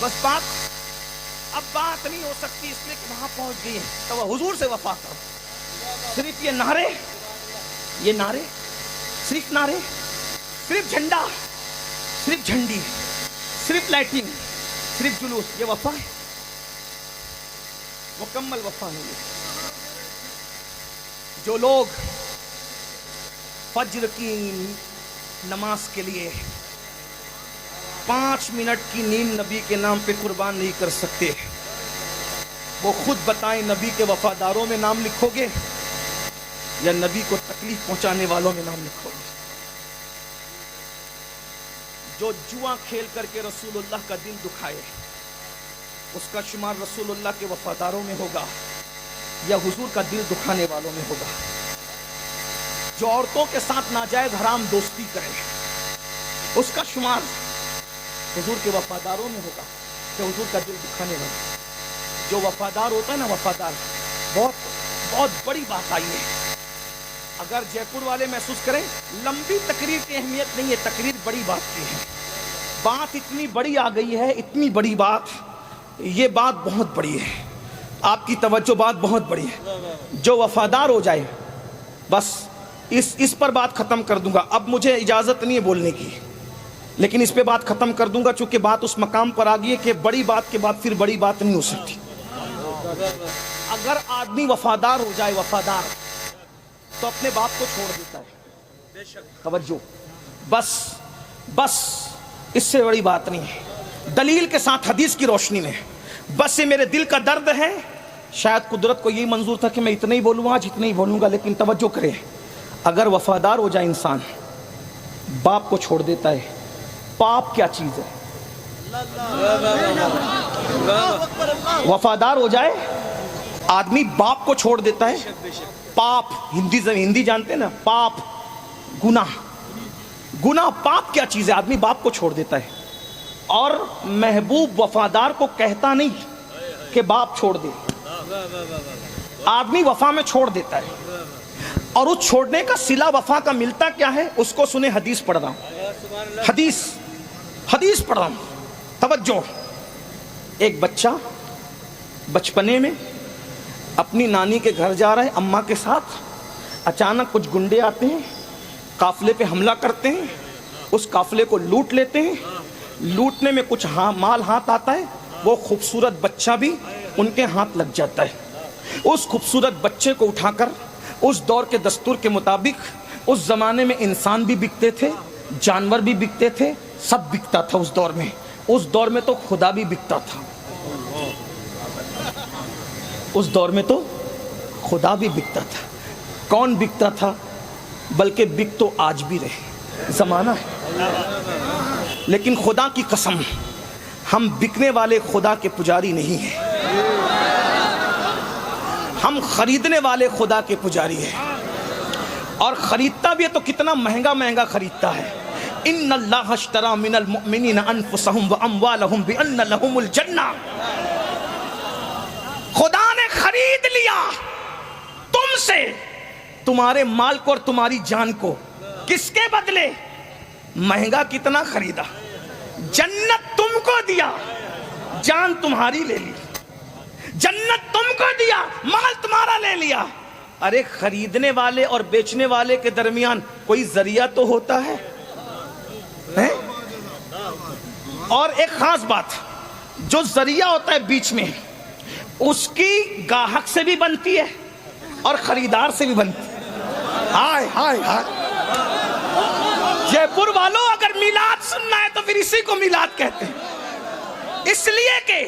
بس اب بات نہیں ہو سکتی اس لیے کہ وہاں پہنچ گئی ہے، تو حضور سے وفا کرو۔ صرف یہ نعرے، صرف نعرے، صرف جھنڈا، صرف جھنڈی، صرف لائٹنگ، صرف جلوس، یہ وفا ہے؟ مکمل وفا نہیں ہے۔ جو لوگ فجر کی نماز کے لیے 5 منٹ کی نیند نبی کے نام پہ قربان نہیں کر سکتے، وہ خود بتائیں نبی کے وفاداروں میں نام لکھو گے یا نبی کو تکلیف پہنچانے والوں میں نام لکھو گے؟ جو جوا کھیل کر کے رسول اللہ کا دل دکھائے اس کا شمار رسول اللہ کے وفاداروں میں ہوگا یا حضور کا دل دکھانے والوں میں ہوگا؟ جو عورتوں کے ساتھ ناجائز حرام دوستی کرے اس کا شمار حضور کے وفاداروں میں ہوگا کہ حضور کا دل دکھانے والا؟ جو وفادار ہوتا ہے نا، وفادار، بہت بڑی بات آئی ہے۔ اگر جے پور والے محسوس کریں لمبی تقریر کی اہمیت نہیں ہے، تقریر بڑی بات کی ہے۔ بات اتنی بڑی آ گئی ہے، اتنی بڑی بات، یہ بات بہت بڑی ہے، آپ کی توجہ، بات بہت بڑی ہے. جو وفادار ہو جائے، بس اس پر بات ختم کر دوں گا. اب مجھے اجازت نہیں ہے بولنے کی، لیکن اس پہ بات ختم کر دوں گا، چونکہ بات اس مقام پر آ گئی ہے کہ بڑی بات کے بعد پھر بڑی بات نہیں ہو سکتی. اگر آدمی وفادار ہو جائے، وفادار، تو اپنے باپ کو چھوڑ دیتا ہے. توجہ، بس اس سے بڑی بات نہیں ہے. دلیل کے ساتھ حدیث کی روشنی میں، بس یہ میرے دل کا درد ہے. شاید قدرت کو یہی منظور تھا کہ میں اتنا ہی بولوں آج، اتنا ہی بولوں گا، لیکن توجہ کرے، اگر وفادار ہو جائے انسان، باپ کو چھوڑ دیتا ہے. پاپ کیا چیز ہے؟ وفادار ہو جائے آدمی، باپ کو چھوڑ دیتا ہے. پاپ، ہندی جانتے ہیں نا، پاپ، گناہ، پاپ کیا چیز ہے؟ آدمی باپ کو چھوڑ دیتا ہے. اور محبوب وفادار کو کہتا نہیں کہ باپ چھوڑ دے، آدمی وفا میں چھوڑ دیتا ہے. اور اس چھوڑنے کا صلہ وفا کا ملتا کیا ہے؟ اس کو سنے، حدیث پڑھ رہا ہوں، حدیث پڑھ رہا ہوں. توجہ، ایک بچہ بچپنے میں اپنی نانی کے گھر جا رہا ہے اماں کے ساتھ، اچانک کچھ گنڈے آتے ہیں، قافلے پہ حملہ کرتے ہیں، اس قافلے کو لوٹ لیتے ہیں. لوٹنے میں کچھ مال ہاتھ آتا ہے، وہ خوبصورت بچہ بھی ان کے ہاتھ لگ جاتا ہے. اس خوبصورت بچے کو اٹھا کر، اس دور کے دستور کے مطابق، اس زمانے میں انسان بھی بکتے تھے، جانور بھی بکتے تھے، سب بکتا تھا اس دور میں. اس دور میں تو خدا بھی بکتا تھا، اس دور میں تو خدا بھی بکتا تھا. کون بکتا تھا؟ بلکہ بک تو آج بھی رہے، زمانہ ہے. لیکن خدا کی قسم، ہم بکنے والے خدا کے پجاری نہیں ہیں، ہم خریدنے والے خدا کے پجاری ہیں. اور خریدتا بھی ہے تو کتنا مہنگا خریدتا ہے. ان اللہ اشتری من المؤمنین انفسهم واموالهم بان لهم الجنہ. خدا نے خرید لیا تم سے تمہارے مال کو اور تمہاری جان کو. کس کے بدلے؟ مہنگا کتنا خریدا، جنت تم کو دیا، جان تمہاری لے لی. جنت تم کو دیا، مال تمہارا لے لیا. ارے خریدنے والے اور بیچنے والے کے درمیان کوئی ذریعہ تو ہوتا ہے. اور ایک خاص بات، جو ذریعہ ہوتا ہے بیچ میں، اس کی گاہک سے بھی بنتی ہے اور خریدار سے بھی بنتی ہے. ہائے ہائے ہائے، جے پور والوں، اگر میلاد سننا ہے تو پھر اسی کو میلاد کہتے ہیں. اس لیے کہ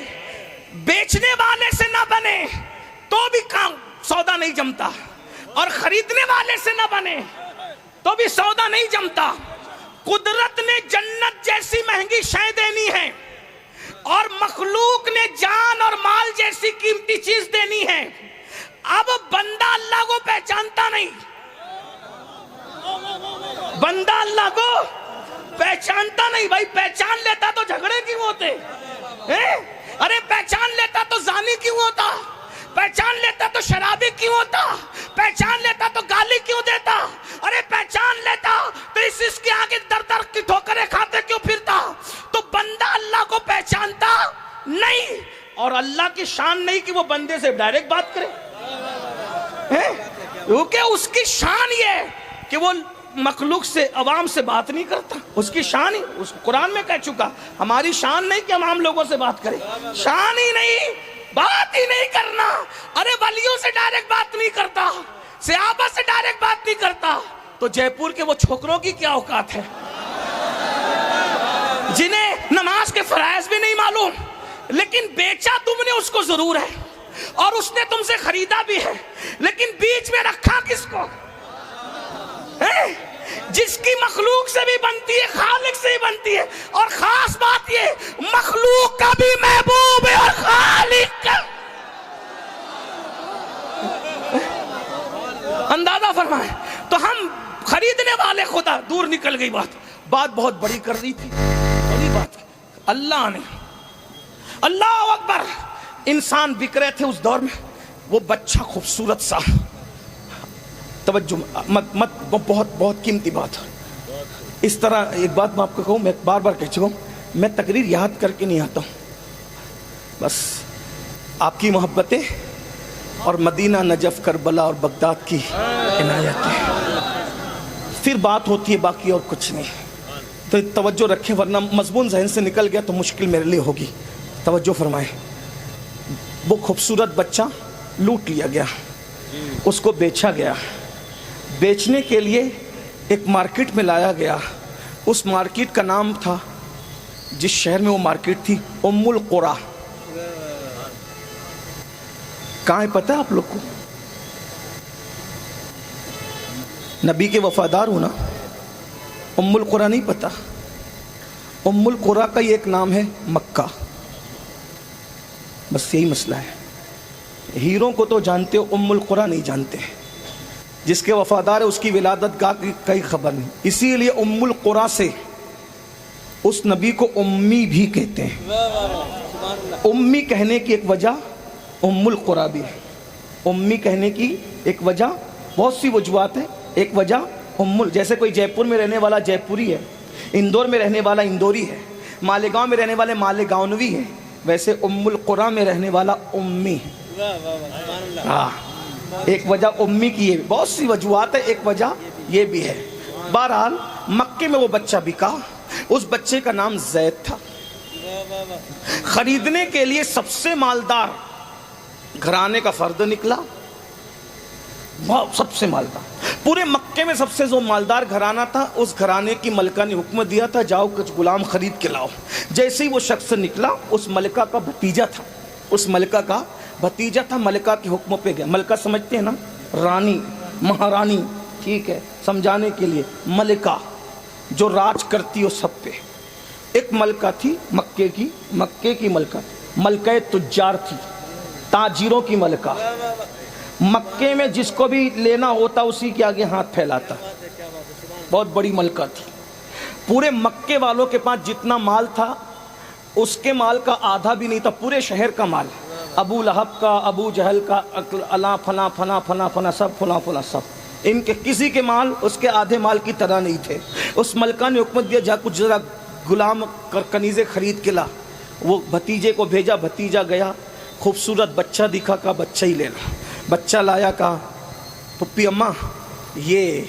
بیچنے والے سے نہ بنے تو بھی کام سودا نہیں جمتا، اور خریدنے والے سے نہ بنے تو بھی سودا نہیں جمتا. قدرت نے جنت جیسی مہنگی شے دینی ہے، اور مخلوق نے جان اور مال جیسی قیمتی چیز دینی ہے. اب بندہ اللہ کو پہچانتا نہیں، بندہ اللہ کو پہچانتا نہیں. بھائی پہچان لیتا تو جھگڑے کیوں ہوتے؟ ارے پہچان لیتا تو زانی کیوں ہوتا؟ پہچان لیتا تو شرابی کیوں ہوتا؟ پہچان لیتا تو گالی کیوں دیتا؟ ارے پہچان لیتا تو اس کے آگے در در کی ٹھوکریں کھاتے کیوں پھرتا؟ تو بندہ اللہ کو پہچانتا نہیں، اور اللہ کی شان نہیں کہ وہ بندے سے ڈائریکٹ بات کرے، کیونکہ اس کی شان یہ ہے کہ وہ مخلوق سے، عوام سے بات نہیں کرتا. اس کی شان ہی، اس قرآن میں کہہ چکا، ہماری شان نہیں کہ ہم عام لوگوں سے بات کریں، شان ہی نہیں، بات ہی نہیں کرنا. ارے ولیوں سے ڈائریکٹ بات نہیں کرتا، صحابہ سے ڈائریکٹ بات نہیں کرتا، تو جے پور کے وہ چھوکروں کی کیا اوقات ہے جنہیں نماز کے فرائض بھی نہیں معلوم، لیکن بیچا تم نے اس کو ضرور ہے، اور اس نے تم سے خریدا بھی ہے، لیکن بیچ میں رکھا کس کو؟ جس کی مخلوق سے بھی بنتی ہے، خالق سے بھی بنتی ہے. اور خاص بات یہ، مخلوق کا بھی محبوب ہے اور خالق کا. اندازہ فرمائیں. تو ہم خریدنے والے خدا، دور نکل گئی بات بہت بڑی کر رہی تھی، بڑی بات. اللہ نے، اللہ اکبر، انسان بک رہے تھے اس دور میں. وہ بچہ خوبصورت سا، توجہ مت بہت قیمتی بات. اس طرح ایک بات میں آپ کو کہوں، میں بار بار کہہ چکا ہوں، میں تقریر یاد کر کے نہیں آتا ہوں، بس آپ کی محبتیں اور مدینہ، نجف، کربلا اور بغداد کی عنایتیں، پھر بات ہوتی ہے باقی اور کچھ نہیں۔ تو توجہ رکھیں ورنہ مضمون ذہن سے نکل گیا تو مشکل میرے لیے ہوگی۔ توجہ فرمائیں۔ وہ خوبصورت بچہ لوٹ لیا گیا، اس کو بیچا گیا، بیچنے کے لیے ایک مارکیٹ میں لایا گیا۔ اس مارکیٹ کا نام تھا، جس شہر میں وہ مارکیٹ تھی، ام القریٰ۔ کہاں ہے پتہ ہے آپ لوگ کو؟ نبی کے وفادار ہو نا، ام القریٰ نہیں پتہ؟ ام القریٰ کا یہ ایک نام ہے مکہ، بس یہی مسئلہ ہے۔ ہیروں کو تو جانتے ہو، ام القریٰ نہیں جانتے۔ جس کے وفادار ہے اس کی ولادت گاہ کی کئی خبر نہیں، اسی لیے ام القریٰ سے اس نبی کو امی بھی کہتے ہیں۔ امی کہنے کی ایک وجہ ام القریٰ بھی ہے۔ امی کہنے کی ایک وجہ، بہت سی وجوہات ہیں، ایک وجہ جیسے کوئی جے پور میں رہنے والا جے پوری ہے، اندور میں رہنے والا اندوری ہے، مالیگاؤں میں رہنے والے مالیگاؤنوی ہے، ویسے ام القریٰ میں رہنے والا امی ہے۔ ہاں، ایک وجہ امی کی یہ، بہت سی وجوہات ہے، ایک وجہ یہ بھی ہے۔ بہرحال مکے میں وہ بچہ بکا، اس بچے کا نام زید تھا۔ خریدنے کے لیے سب سے مالدار گھرانے کا فرد نکلا، سب سے مالدار، پورے مکے میں سب سے جو مالدار گھرانہ تھا، اس گھرانے کی ملکہ نے حکم دیا تھا جاؤ کچھ غلام خرید کے لاؤ۔ جیسے ہی وہ شخص نکلا، اس ملکہ کا بھتیجا تھا، اس ملکہ کا بھتیجا تھا، ملکہ کے حکم پہ گیا۔ ملکہ سمجھتے ہیں نا، رانی، مہارانی، ٹھیک ہے، سمجھانے کے لیے ملکہ جو راج کرتی ہو سب پہ۔ ایک ملکہ تھی مکے کی ملکہ، ملکہ تجار تھی، تاجروں کی ملکہ۔ مکے میں جس کو بھی لینا ہوتا اسی کے آگے ہاتھ پھیلاتا، بہت بڑی ملکہ تھی۔ پورے مکے والوں کے پاس جتنا مال تھا، اس کے مال کا آدھا بھی نہیں تھا، پورے شہر کا مال، ابو لہب کا، ابو جہل کا، اللہ فلاں فلاں فلاں فلاں سب، فلاں فلاں سب، ان کے کسی کے مال اس کے آدھے مال کی طرح نہیں تھے۔ اس ملکہ نے حکم دیا جا کچھ ذرا غلام کنیزیں خرید کے لا۔ وہ بھتیجے کو بھیجا، بھتیجا گیا، خوبصورت بچہ دکھا، کہا بچہ ہی لینا۔ بچہ لایا، کہا پپی اماں یہ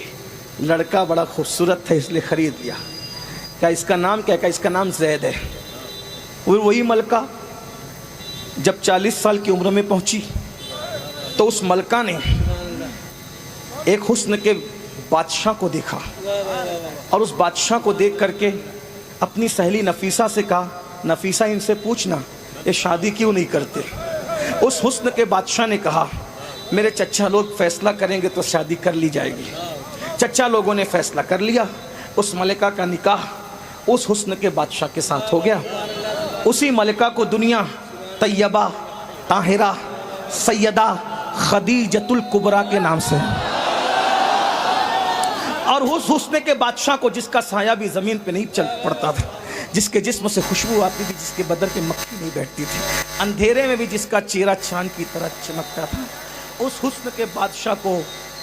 لڑکا بڑا خوبصورت تھا اس لیے خرید لیا۔ کہا اس کا نام کیا؟ کہا اس کا نام زید ہے۔ وہی ملکہ جب 40 سال کی عمر میں پہنچی تو اس ملکہ نے ایک حسن کے بادشاہ کو دیکھا، اور اس بادشاہ کو دیکھ کر کے اپنی سہیلی نفیسہ سے کہا، نفیسہ ان سے پوچھنا یہ شادی کیوں نہیں کرتے؟ اس حسن کے بادشاہ نے کہا میرے چچا لوگ فیصلہ کریں گے تو شادی کر لی جائے گی۔ چچا لوگوں نے فیصلہ کر لیا، اس ملکہ کا نکاح اس حسن کے بادشاہ کے ساتھ ہو گیا۔ اسی ملکہ کو دنیا طیبہ، طاہرہ، سیدہ خدیجۃ الکبریٰ کے نام سے، اور اس حسن کے بادشاہ کو جس کا سایہ بھی زمین پہ نہیں چل پڑتا تھا، جس کے جسم سے خوشبو آتی تھی، جس کے بدن پہ مکھی نہیں بیٹھتی تھی، اندھیرے میں بھی جس کا چہرہ چاند کی طرح چمکتا تھا، اس حسن کے بادشاہ کو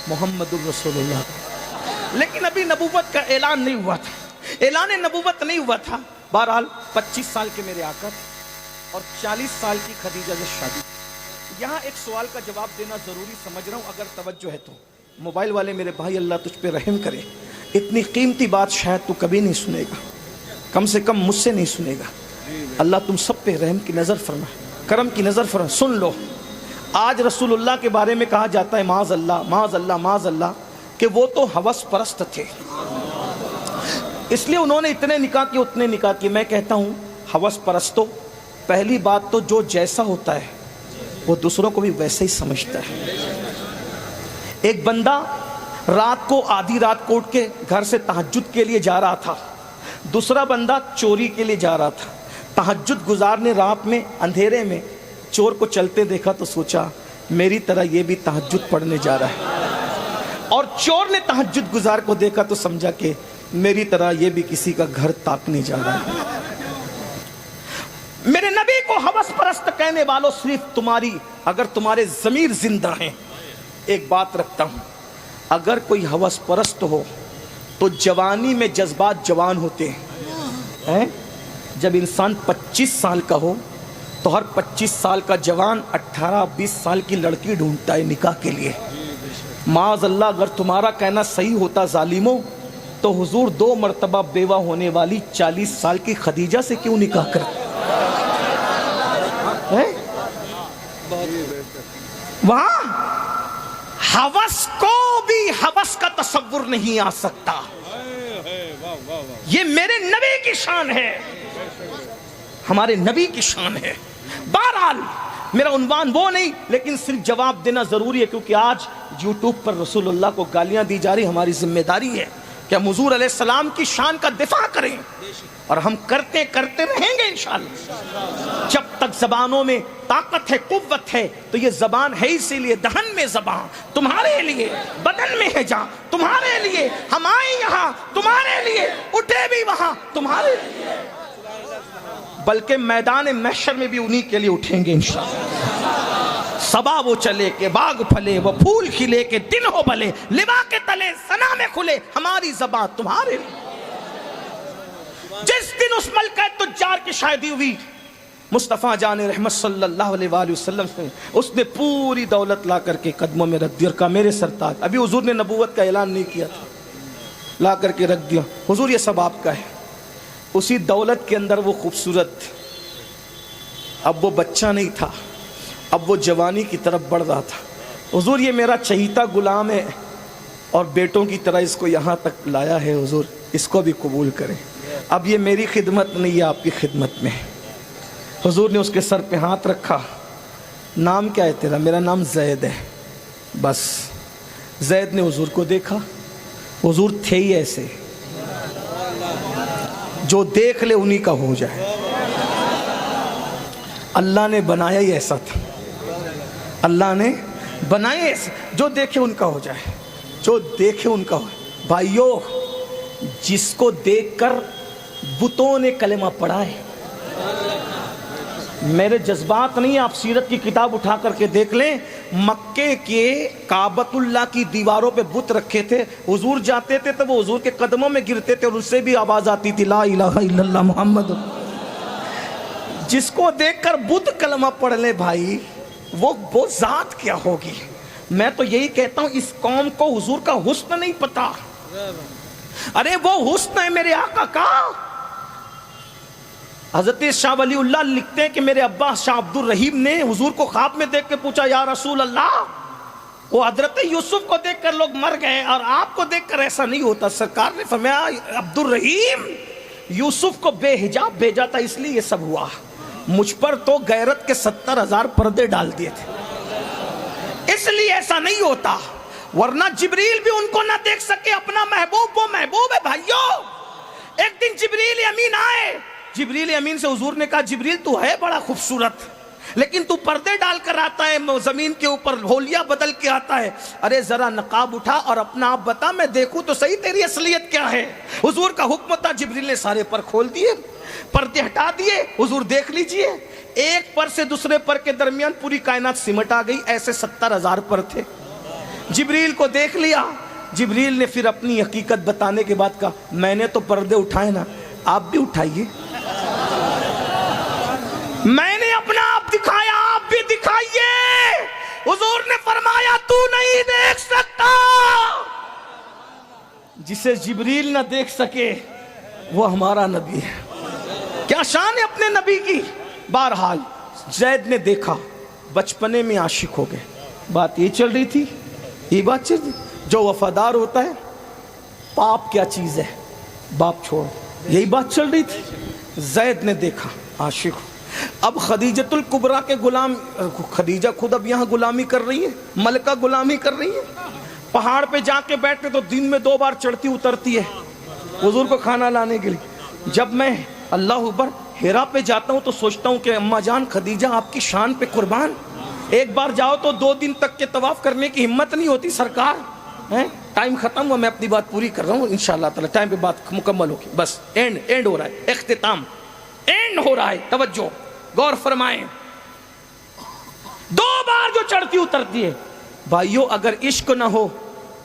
محمد الرسول اللہ۔ لیکن ابھی نبوت کا اعلان نہیں ہوا تھا، اعلان نبوت نہیں ہوا تھا۔ بہرحال 25 سال کے میرے آقا اور 40 سال کی خدیجہ سے شادی۔ یہاں ایک سوال کا جواب دینا ضروری سمجھ رہا ہوں، اگر توجہ ہے تو۔ موبائل والے میرے بھائی، اللہ تجھ پہ رحم کرے، اتنی قیمتی بات شاید تو کبھی نہیں سنے گا، کم سے کم مجھ سے نہیں سنے گا۔ اللہ تم سب پہ رحم کی نظر فرما، کرم کی نظر فرما۔ سن لو، آج رسول اللہ کے بارے میں کہا جاتا ہے معاذ اللہ معاذ اللہ معاذ اللہ کہ وہ تو ہوس پرست تھے، اس لیے انہوں نے اتنے نکاح کیے اتنے نکاح کیے۔ میں کہتا ہوں ہوس پرستو، پہلی بات تو جو جیسا ہوتا ہے وہ دوسروں کو بھی ویسے ہی سمجھتا ہے۔ ایک بندہ رات کو آدھی رات کو اٹھ کے گھر سے تہجد کے لیے جا رہا تھا، دوسرا بندہ چوری کے لیے جا رہا تھا۔ تہجد گزار نے رات میں اندھیرے میں چور کو چلتے دیکھا تو سوچا میری طرح یہ بھی تہجد پڑھنے جا رہا ہے، اور چور نے تہجد گزار کو دیکھا تو سمجھا کہ میری طرح یہ بھی کسی کا گھر تاکنے جا رہا ہے۔ میرے نبی کو ہوس پرست کہنے والوں، صرف تمہاری، اگر تمہارے ضمیر زندہ ہیں، ایک بات رکھتا ہوں، اگر کوئی ہوس پرست ہو تو جوانی میں جذبات جوان ہوتے ہیں، جب انسان 25 سال کا ہو تو ہر 25 سال کا جوان 18-20 سال کی لڑکی ڈھونڈتا ہے نکاح کے لیے. معاذ اللہ اگر تمہارا کہنا صحیح ہوتا ظالموں تو حضور 2 مرتبہ بیوہ ہونے والی 40 سال کی خدیجہ سے کیوں نکاح کرتے؟ وہاں ہوس کو بھی ہوس کا تصور نہیں آ سکتا. یہ میرے نبی کی شان ہے, ہمارے نبی کی شان ہے. بہرحال میرا عنوان وہ نہیں, لیکن صرف جواب دینا ضروری ہے کیونکہ آج یوٹیوب پر رسول اللہ کو گالیاں دی جا رہی. ہماری ذمہ داری ہے کہ ہم حضور علیہ السلام کی شان کا دفاع کریں, اور ہم کرتے رہیں گے انشاءاللہ. جب تک زبانوں میں طاقت ہے, قوت ہے, تو یہ زبان ہے اسی لیے دہن میں زبان, تمہارے لیے بدن میں ہے جان, تمہارے لیے ہم آئیں یہاں, تمہارے لیے اٹھے بھی وہاں, تمہارے لیے, بلکہ میدان محشر میں بھی انہی کے لیے اٹھیں گے انشاءاللہ. صبا وہ چلے کہ باغ پھلے, وہ پھول کھلے کہ دن ہو بھلے, لبا کے تلے ثنا میں کھلے, ہماری زبان تمہارے لیے. جس دن اس ملکہ تجار کی شادی ہوئی مصطفیٰ جان رحمت صلی اللہ علیہ وآلہ وسلم سے, اس نے پوری دولت لا کر کے قدموں میں رکھ دی اور کہا میرے سرتاج, ابھی حضور نے نبوت کا اعلان نہیں کیا تھا, لا کر کے رکھ دیا, حضور یہ سب آپ کا ہے. اسی دولت کے اندر وہ خوبصورت, اب وہ بچہ نہیں تھا, اب وہ جوانی کی طرف بڑھ رہا تھا. حضور یہ میرا چہیتا غلام ہے اور بیٹوں کی طرح اس کو یہاں تک لایا ہے, حضور اس کو بھی قبول کریں. اب یہ میری خدمت نہیں ہے, آپ کی خدمت میں. حضور نے اس کے سر پہ ہاتھ رکھا, نام کیا ہے تیرا؟ میرا نام زید ہے. بس زید نے حضور کو دیکھا, حضور تھے ہی ایسے, جو دیکھ لے انہی کا ہو جائے. اللہ نے بنایا ہی ایسا تھا, اللہ نے بنایا ایسا, جو دیکھے ان کا ہو جائے, جو دیکھے ان کا ہو. بھائیو, جس کو دیکھ کر بتوں نے کلمہ پڑھا ہے, میرے جذبات نہیں, آپ سیرت کی کتاب اٹھا کر کے دیکھ لیں. مکے کے کعبۃ اللہ کی دیواروں پہ بت رکھے تھے, حضور جاتے تھے تو وہ حضور کے قدموں میں گرتے تھے اور ان سے بھی آواز آتی تھی لا الہ الا اللہ محمد. جس کو دیکھ کر بت کلمہ پڑھ لے بھائی, وہ ذات کیا ہوگی. میں تو یہی کہتا ہوں اس قوم کو حضور کا حسن نہیں پتا. ارے وہ حسن ہے میرے آقا کا. حضرت شاہ ولی اللہ لکھتے ہیں کہ میرے ابا شاہ عبد الرحیم نے حضور کو خواب میں دیکھ کے پوچھا یا رسول اللہ, وہ حضرت یوسف کو دیکھ کر لوگ مر گئے اور آپ کو دیکھ کر ایسا نہیں ہوتا. سرکار نے فرمایا عبد الرحیم یوسف کو بے حجاب بھیجا تھا اس لیے یہ سب ہوا, مجھ پر تو غیرت کے 70,000 پردے ڈال دیے تھے, اس لیے ایسا نہیں ہوتا. ورنہ جبریل بھی ان کو نہ دیکھ سکے, اپنا محبوب وہ محبوب ہے. بھائیو, ایک دن جبریل امین آئے, جبریل امین سے حضور نے کہا جبریل تو ہے بڑا خوبصورت, لیکن تو پردے ڈال کر آتا ہے, زمین کے اوپر ہولیاں بدل کے آتا ہے. ارے ذرا نقاب اٹھا اور اپنا آپ بتا, میں دیکھوں تو صحیح تیری اصلیت کیا ہے. حضور کا حکم تھا, جبریل نے سارے پر کھول دیے, پردے ہٹا دیے. حضور دیکھ لیجئے, ایک پر سے دوسرے پر کے درمیان پوری کائنات سمٹ آ گئی. ایسے 70,000 پر تھے. جبریل کو دیکھ لیا. جبریل نے پھر اپنی حقیقت بتانے کے بعد کہا میں نے تو پردے اٹھائے نا, آپ بھی اٹھائیے. میں نے اپنا آپ دکھایا, آپ بھی دکھائیے. حضور نے فرمایا تو نہیں دیکھ سکتا, جسے جبریل نہ دیکھ سکے وہ ہمارا نبی ہے. کیا شان ہے اپنے نبی کی. بہرحال زید نے دیکھا, بچپنے میں عاشق ہو گئے. بات یہ چل رہی تھی, یہ بات چل رہی, جو وفادار ہوتا ہے باپ کیا چیز ہے, باپ چھوڑ, یہی بات چل رہی تھی. زید نے دیکھا, عاشق ہو. اب خدیجۃ الکبریٰ کے غلام, خدیجہ خود اب یہاں غلامی کر رہی ہے, ملکہ غلامی کر رہی ہے. پہاڑ پہ جا کے بیٹھتے تو دن میں 2 بار چڑھتی اترتی ہے حضور کو کھانا لانے کے لیے. جب میں اللہ اکبر ہیرا پہ جاتا ہوں تو سوچتا ہوں کہ اماں جان خدیجہ آپ کی شان پہ قربان, ایک بار جاؤ تو 2 دن تک کے طواف کرنے کی ہمت نہیں ہوتی. سرکار ٹائم ختم ہوا, میں اپنی بات پوری کر رہا ہوں انشاءاللہ تعالی, ٹائم پہ بات مکمل ہوگی. بس اینڈ ہو رہا ہے, اختتام اینڈ ہو رہا ہے. توجہ غور فرمائیں. 2 بار جو چڑھتی اترتی ہے بھائیو, اگر عشق نہ ہو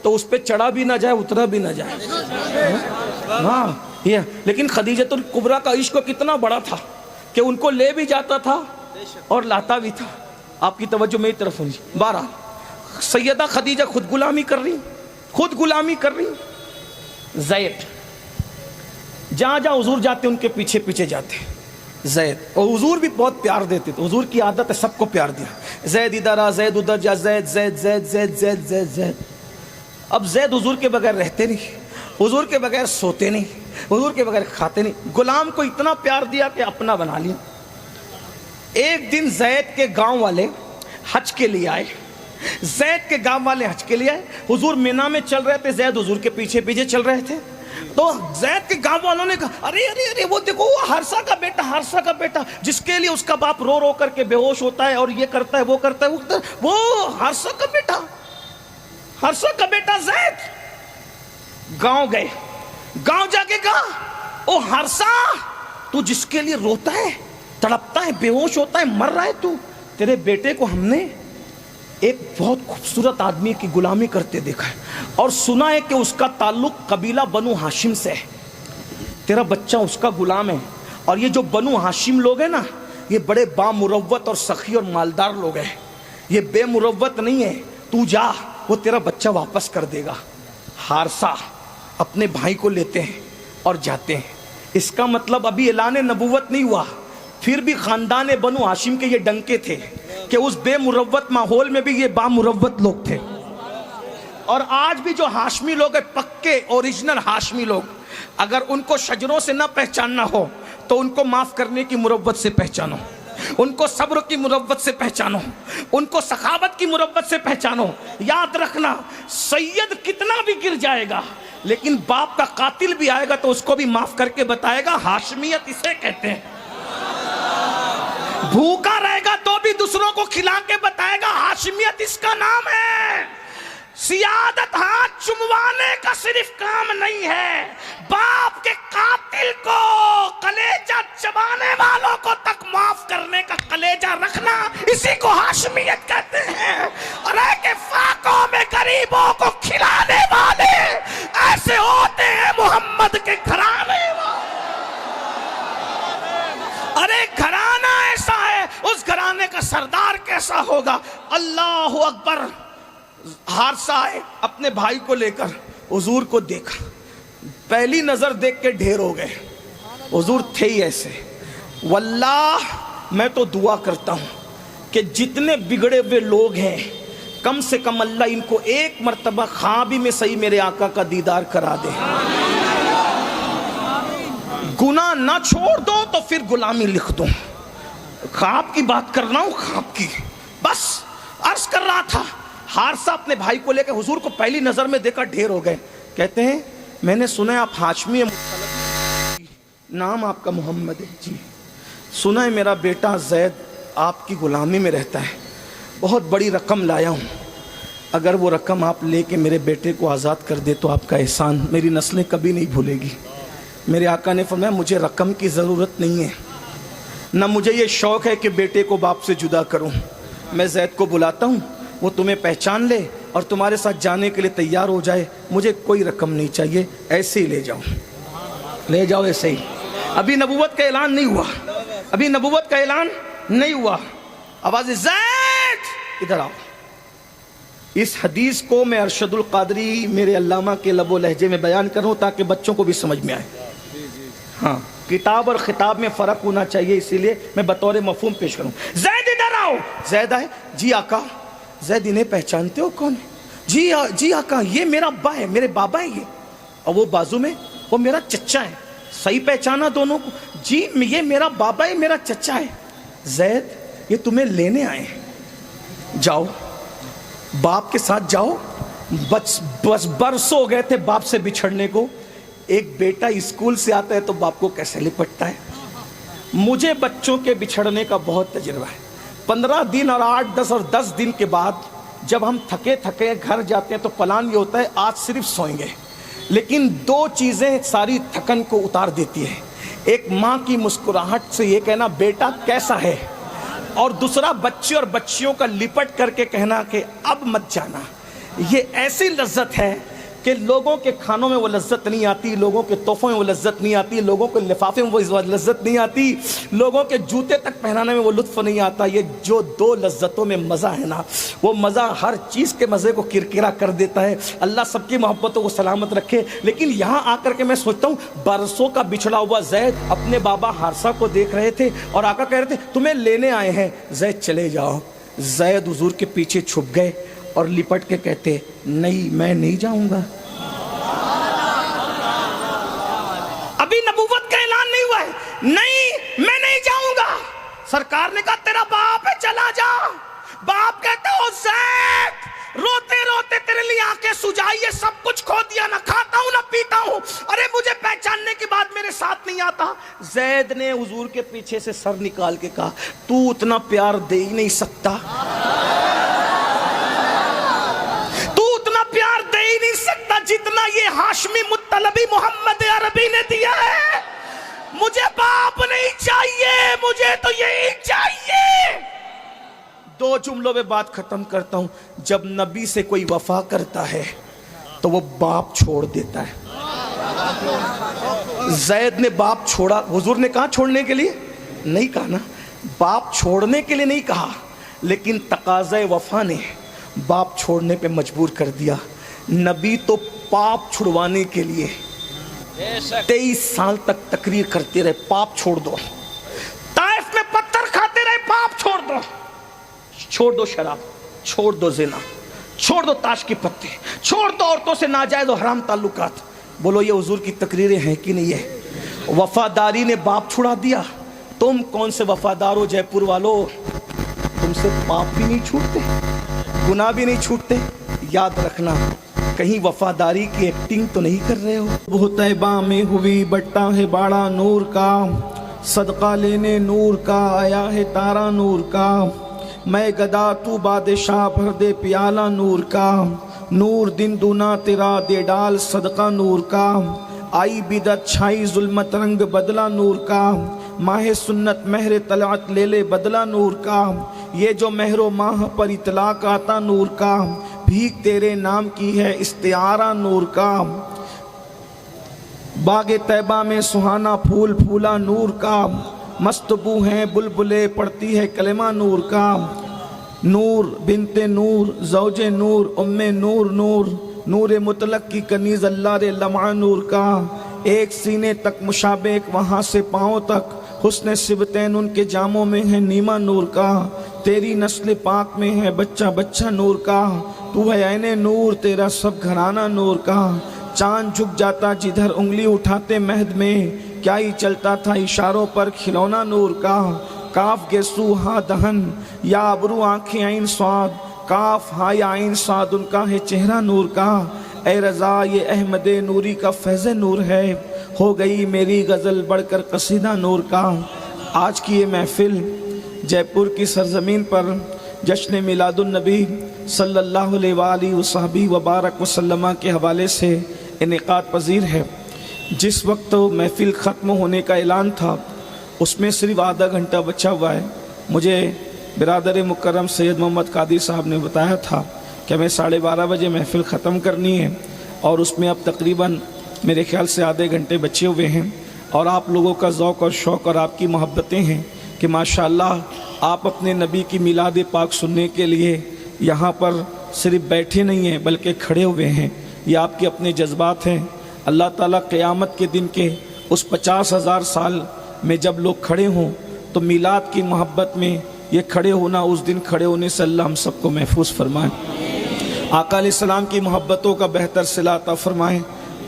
تو اس پہ چڑھا بھی نہ جائے اترا بھی نہ جائے. ہاں لیکن خدیجۃ الکبریٰ کا عشق کتنا بڑا تھا کہ ان کو لے بھی جاتا تھا اور لاتا بھی تھا. آپ کی توجہ میری طرف ہونی. بہرحال سیدہ خدیجہ خود غلامی کر رہی. زید جہاں جہاں حضور جاتے ان کے پیچھے پیچھے جاتے زید, اور حضور بھی بہت پیار دیتے تھے. حضور کی عادت ہے سب کو پیار دیا. زید ادھر آ, زید ادھر جا, زید زید زید زید زید زید زید. اب زید حضور کے بغیر رہتے نہیں, حضور کے بغیر سوتے نہیں, حضور کے بغیر کھاتے نہیں. غلام کو اتنا پیار دیا کہ اپنا بنا لیا. ایک دن زید کے گاؤں والے حج کے لیے آئے. حضور مینا میں چل رہے تھے, زید حضور کے پیچھے پیچھے چل رہے تھے. تو زید کے گاؤں والوں نے کہا ارے ارے ارے وہ دیکھو وہ حارثہ کا بیٹا جس کے لیے اس کا باپ رو رو کر کے بے ہوش ہوتا ہے اور یہ کرتا ہے وہ کرتا ہے, وہ حارثہ کا بیٹا زید. گاؤں گئے, گاؤں جا کے کہا او حارثہ, تو جس کے لیے روتا ہے, تڑپتا ہے, بے ہوش ہوتا ہے, مر رہا ہے, تو تیرے بیٹے کو ہم نے ایک بہت خوبصورت آدمی کی غلامی کرتے دیکھا ہے اور سنا ہے کہ اس کا تعلق قبیلہ بنو ہاشم سے ہے. تیرا بچہ اس کا غلام ہے. اور یہ جو بنو ہاشم لوگ ہیں نا, یہ بڑے بامروت اور سخی اور مالدار لوگ ہیں, یہ بے مروت نہیں ہے. تو جا, وہ تیرا بچہ واپس کر دے گا. حارثہ اپنے بھائی کو لیتے ہیں اور جاتے ہیں. اس کا مطلب ابھی اعلان نبوت نہیں ہوا, پھر بھی خاندان بنو ہاشم کے یہ ڈنکے تھے کہ اس بے مروت ماحول میں بھی یہ بامروت لوگ تھے. اور آج بھی جو ہاشمی لوگ ہیں, پکے اوریجنل ہاشمی لوگ, اگر ان کو شجروں سے نہ پہچاننا ہو تو ان کو معاف کرنے کی مروت سے پہچانو, ان کو صبر کی مروت سے پہچانو, ان کو سخاوت کی مروت سے پہچانو. یاد رکھنا, سید کتنا بھی گر جائے گا لیکن باپ کا قاتل بھی آئے گا تو اس کو بھی معاف کر کے بتائے گا ہاشمیت اسے کہتے ہیں. بھوکا رہے گا تو بھی دوسروں کو کھلا کے بتائے گا ہاشمیت اس کا نام ہے. سیادت ہاتھ چموانے کا صرف کام نہیں ہے, باپ کے قاتل کو, کلیجہ چبانے والوں کو تک معاف کرنے کا کلیجہ رکھنا, اسی کو ہاشمیت کہتے ہیں. اور اے کہ فاقوں میں غریبوں کو کھلانے والے ایسے ہوتے ہیں محمد کے گھرانے والے. ارے گھرانہ ایسا ہے, اس گھرانے کا سردار کیسا ہوگا. اللہ اکبر. حارثہ آئے اپنے بھائی کو لے کر, حضور کو دیکھا, پہلی نظر دیکھ کے ڈھیر ہو گئے. حضور تھے ہی ایسے. واللہ میں تو دعا کرتا ہوں کہ جتنے بگڑے ہوئے لوگ ہیں کم سے کم اللہ ان کو ایک مرتبہ خواب میں صحیح میرے آقا کا دیدار کرا دے. گناہ نہ چھوڑ دو تو پھر غلامی لکھ دو. خواب کی بات کر رہا ہوں, خواب کی. بس عرض کر رہا تھا, حارثہ اپنے بھائی کو لے کے حضور کو پہلی نظر میں دیکھا ڈھیر ہو گئے. کہتے ہیں میں نے سنا ہے آپ ہاشمی ہیں, نام آپ کا محمد ہے جی. سنا ہے میرا بیٹا زید آپ کی غلامی میں رہتا ہے, بہت بڑی رقم لایا ہوں, اگر وہ رقم آپ لے کے میرے بیٹے کو آزاد کر دے تو آپ کا احسان میری نسلیں کبھی نہیں بھولے گی. میرے آقا نے فرمایا مجھے رقم کی ضرورت نہیں ہے, نہ مجھے یہ شوق ہے کہ بیٹے کو باپ سے جدا کروں. میں زید کو بلاتا ہوں, وہ تمہیں پہچان لے اور تمہارے ساتھ جانے کے لیے تیار ہو جائے. مجھے کوئی رقم نہیں چاہیے, ایسے ہی لے جاؤ ایسے ہی. ابھی نبوت کا اعلان نہیں ہوا, آواز زید ادھر آؤ. اس حدیث کو میں ارشد القادری میرے علامہ کے لب و لہجے میں بیان کروں تاکہ بچوں کو بھی سمجھ میں آئے. ہاں, کتاب اور خطاب میں فرق ہونا چاہیے, اسی لیے میں بطور مفہوم پیش کروں. زید ادھر آؤ. زید آئے. جی آقا. زید انہیں پہچانتے ہو کون ہے؟ جی آقا, یہ میرا ابا ہے, میرے بابا ہے یہ, اور وہ بازو میں وہ میرا چچا ہے. صحیح پہچانا دونوں کو؟ جی یہ میرا بابا ہے, میرا چچا ہے. زید یہ تمہیں لینے آئے ہیں, جاؤ باپ کے ساتھ جاؤ. بس برسوں ہو گئے تھے باپ سے بچھڑنے کو. ایک بیٹا اسکول سے آتا ہے تو باپ کو کیسے لپٹتا ہے. مجھے بچوں کے بچھڑنے کا بہت تجربہ ہے. 15 دن اور 8, 10 اور 10 دن کے بعد جب ہم تھکے گھر جاتے ہیں تو پلان یہ ہوتا ہے آج صرف سوئیں گے. لیکن 2 چیزیں ساری تھکن کو اتار دیتی ہے. ایک ماں کی مسکراہٹ سے یہ کہنا بیٹا کیسا ہے, اور دوسرا بچے اور بچیوں کا لپٹ کر کے کہنا کہ اب مت جانا. یہ ایسی لذت ہے کہ لوگوں کے کھانوں میں وہ لذت نہیں آتی، لوگوں کے تحفوں میں وہ لذت نہیں آتی، لوگوں کے لفافے میں وہ لذت نہیں آتی، لوگوں کے جوتے تک پہنانے میں وہ لطف نہیں آتا۔ یہ جو دو لذتوں میں مزہ ہے نا، وہ مزہ ہر چیز کے مزے کو کرکرا کر دیتا ہے۔ اللہ سب کی محبتوں کو سلامت رکھے۔ لیکن یہاں آ کر کے میں سوچتا ہوں، برسوں کا بچھڑا ہوا زید اپنے بابا حارثہ کو دیکھ رہے تھے اور آقا کہہ رہے تھے تمہیں لینے آئے ہیں، زید چلے جاؤ۔ زید حضور کے پیچھے چھپ گئے اور لپٹ کے کہتے نہیں میں نہیں جاؤں گا، ابھی نبوت کا اعلان نہیں ہوا ہے، نہیں میں نہیں جاؤں گا۔ سرکار نے کہا تیرا باپ ہے چلا جا۔ باپ کہتے ہو زید روتے روتے تیرے لیے آنکھیں سجائیے، سب کچھ کھو دیا، نہ کھاتا ہوں نہ پیتا ہوں، ارے مجھے پہچاننے کے بعد میرے ساتھ نہیں آتا۔ زید نے حضور کے پیچھے سے سر نکال کے کہا تو اتنا پیار دے ہی نہیں سکتا، جتنا یہ ہاشمی مطلبی محمد عربی نے دیا ہے۔ مجھے باپ نہیں چاہیے، مجھے تو یہی چاہیے۔ دو جملوں میں بات ختم کرتا ہوں۔ جب نبی سے کوئی وفا کرتا ہے تو وہ باپ چھوڑ دیتا ہے۔ زید نے باپ چھوڑا، حضور نے کہا چھوڑنے کے لیے نہیں کہا نا، باپ چھوڑنے کے لیے نہیں کہا، لیکن تقاضۂ وفا نے باپ چھوڑنے پہ مجبور کر دیا۔ نبی تو پاپ چھڑوانے کے لیے 23 سال تک تقریر کرتے رہے، پاپ چھوڑ دو۔ طائف میں پتھر کھاتے رہے، پاپ چھوڑ دو، چھوڑ دو شراب، چھوڑ دو زنا، چھوڑ دو تاش کی پتے، چھوڑ دو عورتوں سے ناجائز و حرام تعلقات۔ بولو یہ حضور کی تقریریں ہیں کہ نہیں ہے؟ وفاداری نے باپ چھڑا دیا۔ تم کون سے وفادار ہو جے پور والو، تم سے پاپ بھی نہیں چھوٹتے، گناہ بھی نہیں چھوٹتے۔ یاد رکھنا کہیں وفاداری کی ایکٹنگ تو نہیں کر رہے ہو۔ وہ طیبہ میں ہوئی بٹا ہے باڑا نور کا، صدقہ لینے نور کا آیا ہے تارا نور کا، میں گدا تو بادشاہ بھر دے پیالہ نور کا، نور دن دونا تیرا دے ڈال صدقہ نور کا، آئی بدعت چھائی ظلمت رنگ بدلا نور کا، ماہ سنت مہر طلعت لے لے بدلا نور کا، یہ جو مہر و ماہ پر اطلاق آتا نور کا، بھیک تیرے نام کی ہے استعارہ نور کا، باغ طیبہ میں سہانا پھول پھولا نور کا، مست بو ہیں بلبلے پڑتی ہے کلمہ نور کا، نور بنت نور زوج نور ام نور نور، نور مطلق کی کنیز اللہ رے لمعہ نور کا، ایک سینے تک مشابک وہاں سے پاؤں تک، حسن سبتین ان کے جاموں میں ہے نیمہ نور کا، تیری نسل پاک میں ہے بچہ بچہ نور کا، تو ہے عین نور تیرا سب گھرانہ نور کا، چاند جھک جاتا جدھر انگلی اٹھاتے مہد میں، کیا ہی چلتا تھا اشاروں پر کھلونا نور کا، کاف گیسو ہا دہن یا ابرو آنکھیں عین سواد، کاف ہا یا عین سواد ان کا ہے چہرہ نور کا، اے رضا یہ احمد نوری کا فیض نور ہے، ہو گئی میری غزل بڑھ کر قصیدہ نور کا۔ آج کی یہ محفل جے پور کی سرزمین پر جشن میلاد النبی صلی اللہ علیہ وآلہ وصحبہ وبارک وسلم کے حوالے سے انعقاد پذیر ہے۔ جس وقت محفل ختم ہونے کا اعلان تھا اس میں صرف آدھا گھنٹہ بچا ہوا ہے۔ مجھے برادر مکرم سید محمد قادری صاحب نے بتایا تھا کہ ہمیں 12:30 بجے محفل ختم کرنی ہے، اور اس میں اب تقریباً میرے خیال سے آدھے گھنٹے بچے ہوئے ہیں، اور آپ لوگوں کا ذوق اور شوق اور آپ کی محبتیں ہیں کہ ماشاءاللہ آپ اپنے نبی کی میلاد پاک سننے کے لیے یہاں پر صرف بیٹھے نہیں ہیں بلکہ کھڑے ہوئے ہیں۔ یہ آپ کے اپنے جذبات ہیں۔ اللہ تعالیٰ قیامت کے دن کے اس 50,000 سال میں جب لوگ کھڑے ہوں تو میلاد کی محبت میں یہ کھڑے ہونا، اس دن کھڑے ہونے سے اللہ ہم سب کو محفوظ فرمائے۔ آقا علیہ السلام کی محبتوں کا بہتر صلہ عطا فرمائیں۔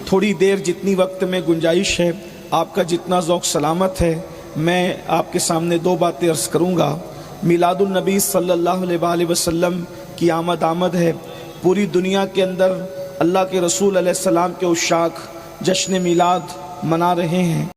تھوڑی دیر جتنی وقت میں گنجائش ہے، آپ کا جتنا ذوق سلامت ہے، میں آپ کے سامنے 2 باتیں عرض کروں گا۔ میلاد النبی صلی اللہ علیہ وآلہ وسلم کی آمد ہے۔ پوری دنیا کے اندر اللہ کے رسول علیہ السلام کے عشاق جشن میلاد منا رہے ہیں۔